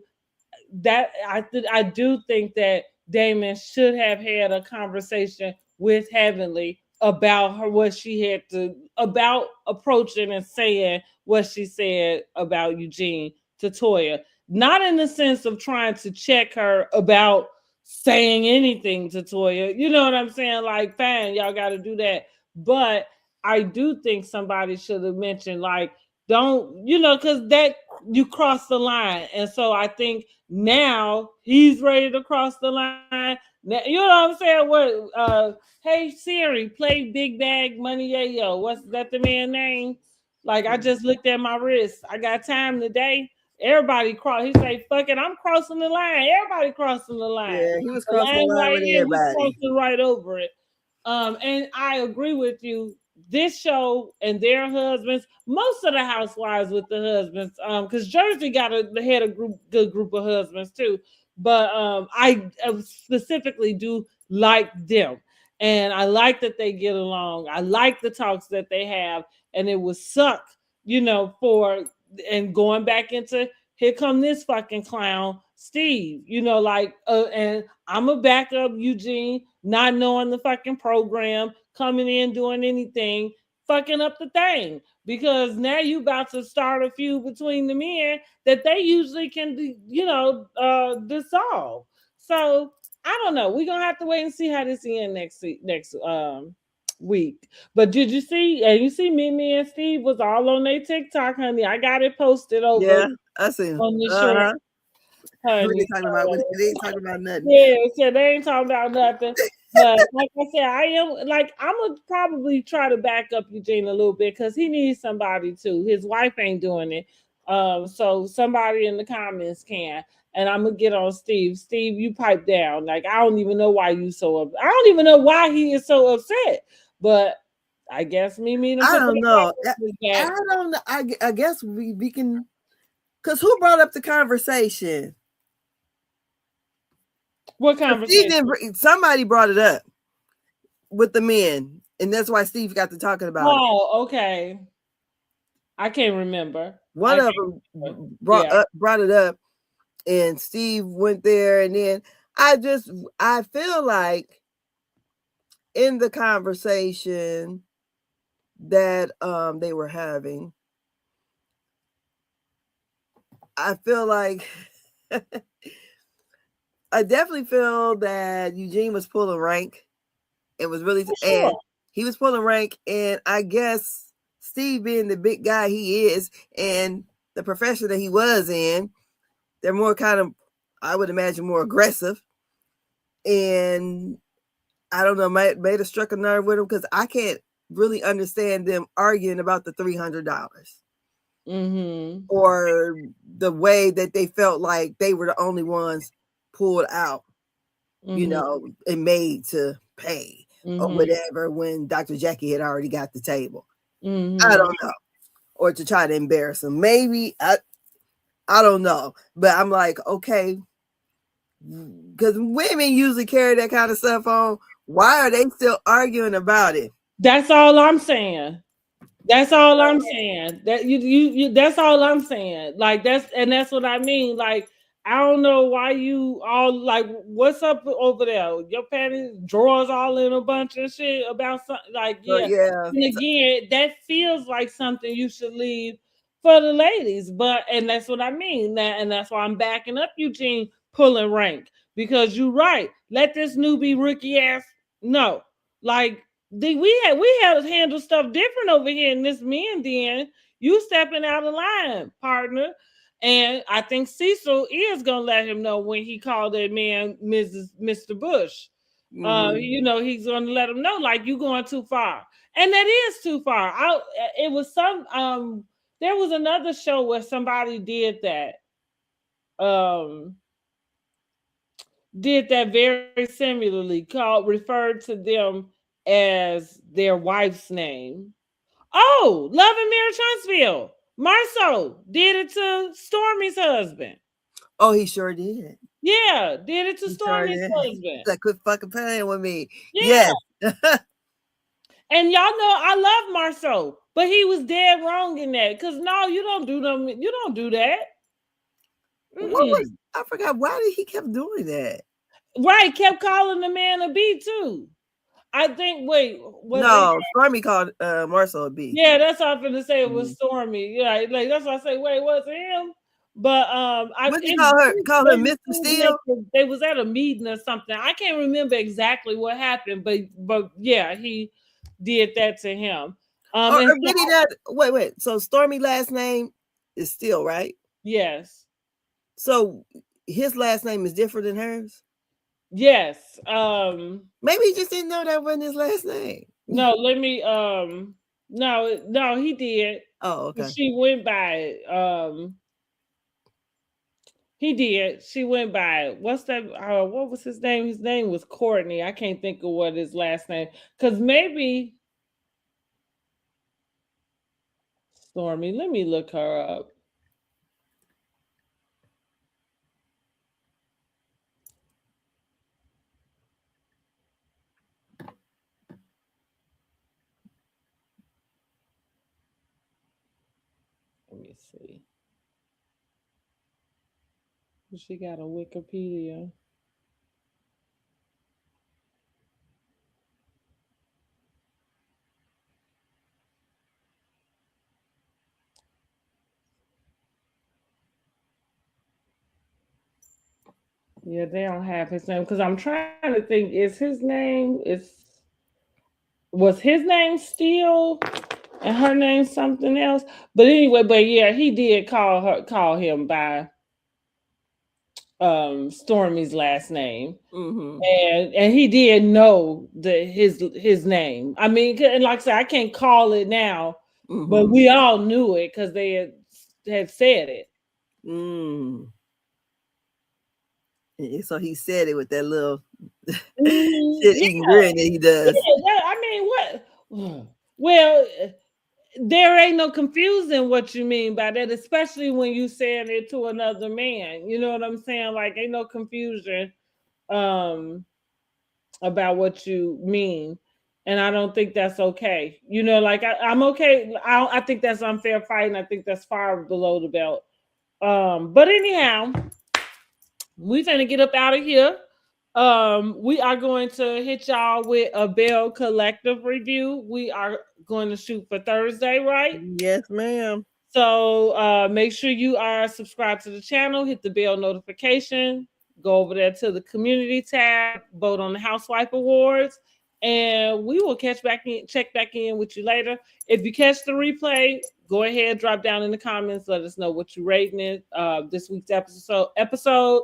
Speaker 1: that, I do think that Damon should have had a conversation with Heavenly about her, what she had to about approaching and saying what she said about Eugene to Toya, not in the sense of trying to check her about saying anything to Toya. You know what I'm saying? Like, fine, y'all got to do that, but I do think somebody should have mentioned, like, don't, because that, you cross the line. And so I think now he's ready to cross the line. Now, you know what I'm saying? Hey Siri, play Big Bag Money Yayo. What's that, the man name? Like, I just looked at my wrist. I got time today. Everybody cross. He say, "Fuck it, I'm crossing the line." Everybody crossing the line.
Speaker 2: Yeah, he was
Speaker 1: The
Speaker 2: crossing the
Speaker 1: line
Speaker 2: line
Speaker 1: right
Speaker 2: with
Speaker 1: here. He
Speaker 2: everybody.
Speaker 1: crossing right over it. And I agree with you. This show and their husbands, most of the housewives with the husbands, because Jersey had a good group of husbands too. But I specifically do like them, and I like that they get along. I like the talks that they have, and it would suck, for and going back into, here come this fucking clown Steve, and I'm a backup Eugene, not knowing the fucking program, coming in doing anything, fucking up the thing. Because now you about to start a feud between the men that they usually can, dissolve. So I don't know. We're gonna have to wait and see how this ends next week. But did you see? And you see, Mimi and Steve was all on their TikTok, honey. I got it posted over
Speaker 2: Yeah, I see him.
Speaker 1: on the
Speaker 2: Uh
Speaker 1: short,
Speaker 2: huh. What are they
Speaker 1: honey.
Speaker 2: talking about? They ain't talking about nothing.
Speaker 1: Yeah, so they ain't talking about nothing. But like I said, I am like, I'm gonna probably try to back up Eugene a little bit because he needs somebody too. His wife ain't doing it. So somebody in the comments can. And I'm gonna get on Steve. Steve, you pipe down. Like, I don't even know why you so I don't even know why he is so upset. But I guess me to
Speaker 2: I
Speaker 1: put
Speaker 2: don't
Speaker 1: that
Speaker 2: know. I
Speaker 1: back.
Speaker 2: don't know. I guess we can. Because who brought up the conversation?
Speaker 1: What
Speaker 2: 'Cause Steve
Speaker 1: conversation?
Speaker 2: didn't. Somebody brought it up with the men, and that's why Steve got to talking about it.
Speaker 1: Oh, okay. I can't remember.
Speaker 2: One
Speaker 1: I
Speaker 2: of
Speaker 1: can't
Speaker 2: them
Speaker 1: remember. Yeah.
Speaker 2: brought it up, and Steve went there, and then I feel like in the conversation that they were having, I feel like I definitely feel that Eugene was pulling rank. It was really,
Speaker 1: For
Speaker 2: and
Speaker 1: sure.
Speaker 2: he was pulling rank, and I guess Steve, being the big guy he is, and the profession that he was in, they're more kind of, I would imagine, more aggressive. And I don't know, might have struck a nerve with him because I can't really understand them arguing about the $300
Speaker 1: Mm-hmm.
Speaker 2: or the way that they felt like they were the only ones pulled out,
Speaker 1: Mm-hmm.
Speaker 2: and made to pay or
Speaker 1: Mm-hmm.
Speaker 2: whatever when Dr. Jackie had already got the table. I
Speaker 1: Mm-hmm.
Speaker 2: don't know. Or to try to embarrass him. Maybe I don't know. But I'm like, okay, because women usually carry that kind of stuff on. Why are they still arguing about it?
Speaker 1: That's all I'm saying. That's all I'm saying. That you that's all I'm saying. Like, that's what I mean. Like, I don't know why you all, like, what's up over there? Your panties drawers all in a bunch of shit about something, like,
Speaker 2: But
Speaker 1: yeah.
Speaker 2: yeah,
Speaker 1: And again, that feels like something you should leave for the ladies. But and that's what I mean. And that's why I'm backing up Eugene pulling rank. Because you're right. Let this newbie rookie ass know. Like, we had to handle stuff different over here in this men den. You stepping out of line, partner. And I think Cecil is gonna let him know when he called that man Mr. Bush. He's gonna let him know, like, you going too far. And that is too far. It was some there was another show where somebody did that. Um did that very similarly, referred to them as their wife's name. Oh, Love and Mirror Huntsville. Marceau did it to Stormy's husband.
Speaker 2: Oh, he sure did.
Speaker 1: Yeah, did it to
Speaker 2: He sure
Speaker 1: Stormy's
Speaker 2: did.
Speaker 1: husband.
Speaker 2: Like, quit fucking playing with me.
Speaker 1: Yeah.
Speaker 2: Yes.
Speaker 1: And y'all know I love Marceau, but he was dead wrong in that. Cause no, you don't do them. You don't do that.
Speaker 2: What was
Speaker 1: Mm-mm.
Speaker 2: I forgot why did he kept doing that?
Speaker 1: Right, kept calling the man a B too. I think. Wait, was it?
Speaker 2: No, Stormy called Marcel a B.
Speaker 1: Yeah, that's what I'm gonna say. It was
Speaker 2: Mhm.
Speaker 1: Stormy. Yeah, like that's why I say, wait, was it him? But I
Speaker 2: What did you
Speaker 1: in
Speaker 2: call her? Call her Mr. Steele?
Speaker 1: they was at a meeting or something. I can't remember exactly what happened, but yeah, he did that to him. And
Speaker 2: Or
Speaker 1: so
Speaker 2: did he not? Wait. So Stormy last name is Steele, right?
Speaker 1: yes,
Speaker 2: So his last name is different than hers?
Speaker 1: yes.
Speaker 2: Maybe he just didn't know that wasn't his last name.
Speaker 1: No, let me no, he did.
Speaker 2: Oh, okay.
Speaker 1: She went by it. He did. She went by it. What's that? What was his name? His name was Courtney. I can't think of what his last name. Cause maybe Stormy. Let me look her up. Let me see. She got a Wikipedia. Yeah, they don't have his name because I'm trying to think. Is his name was his name Steele and her name something else? But anyway, but yeah, he did call him by Stormy's last name.
Speaker 2: Mm-hmm.
Speaker 1: And he did know his name. I mean, and like I said, I can't call it now, but
Speaker 2: Mm-hmm.
Speaker 1: we all knew it because they had said it.
Speaker 2: Mm. So he said it with that little shit
Speaker 1: Yeah,
Speaker 2: eating grin that he does.
Speaker 1: I mean, what? Well, there ain't no confusing what you mean by that, especially when you saying it to another man. You know what I'm saying? Like, ain't no confusion um about what you mean. And I don't think that's okay. You know, like I'm okay. I think that's unfair fighting. I think that's far below the belt. But anyhow, we finna get up out of here. We are going to hit y'all with a Bell Collective review. We are going to shoot for Thursday, right?
Speaker 2: Yes, ma'am.
Speaker 1: So make sure you are subscribed to the channel, hit the bell notification, go over there to the community tab, vote on the Housewife Awards, and we will check back in with you later. If you catch the replay, go ahead, drop down in the comments, let us know what you're rating it. This week's episode.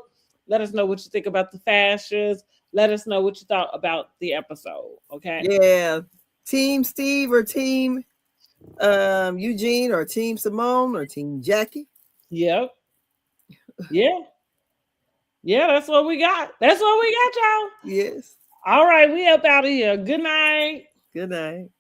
Speaker 1: Let us know what you think about the fashions. Let us know what you thought about the episode. Okay.
Speaker 2: Yeah. Team Steve or team Eugene or team Simone or team Jackie.
Speaker 1: Yep. Yeah. Yeah, that's what we got. That's what we got, y'all.
Speaker 2: Yes.
Speaker 1: All right, we up out of here. Good night.
Speaker 2: Good night.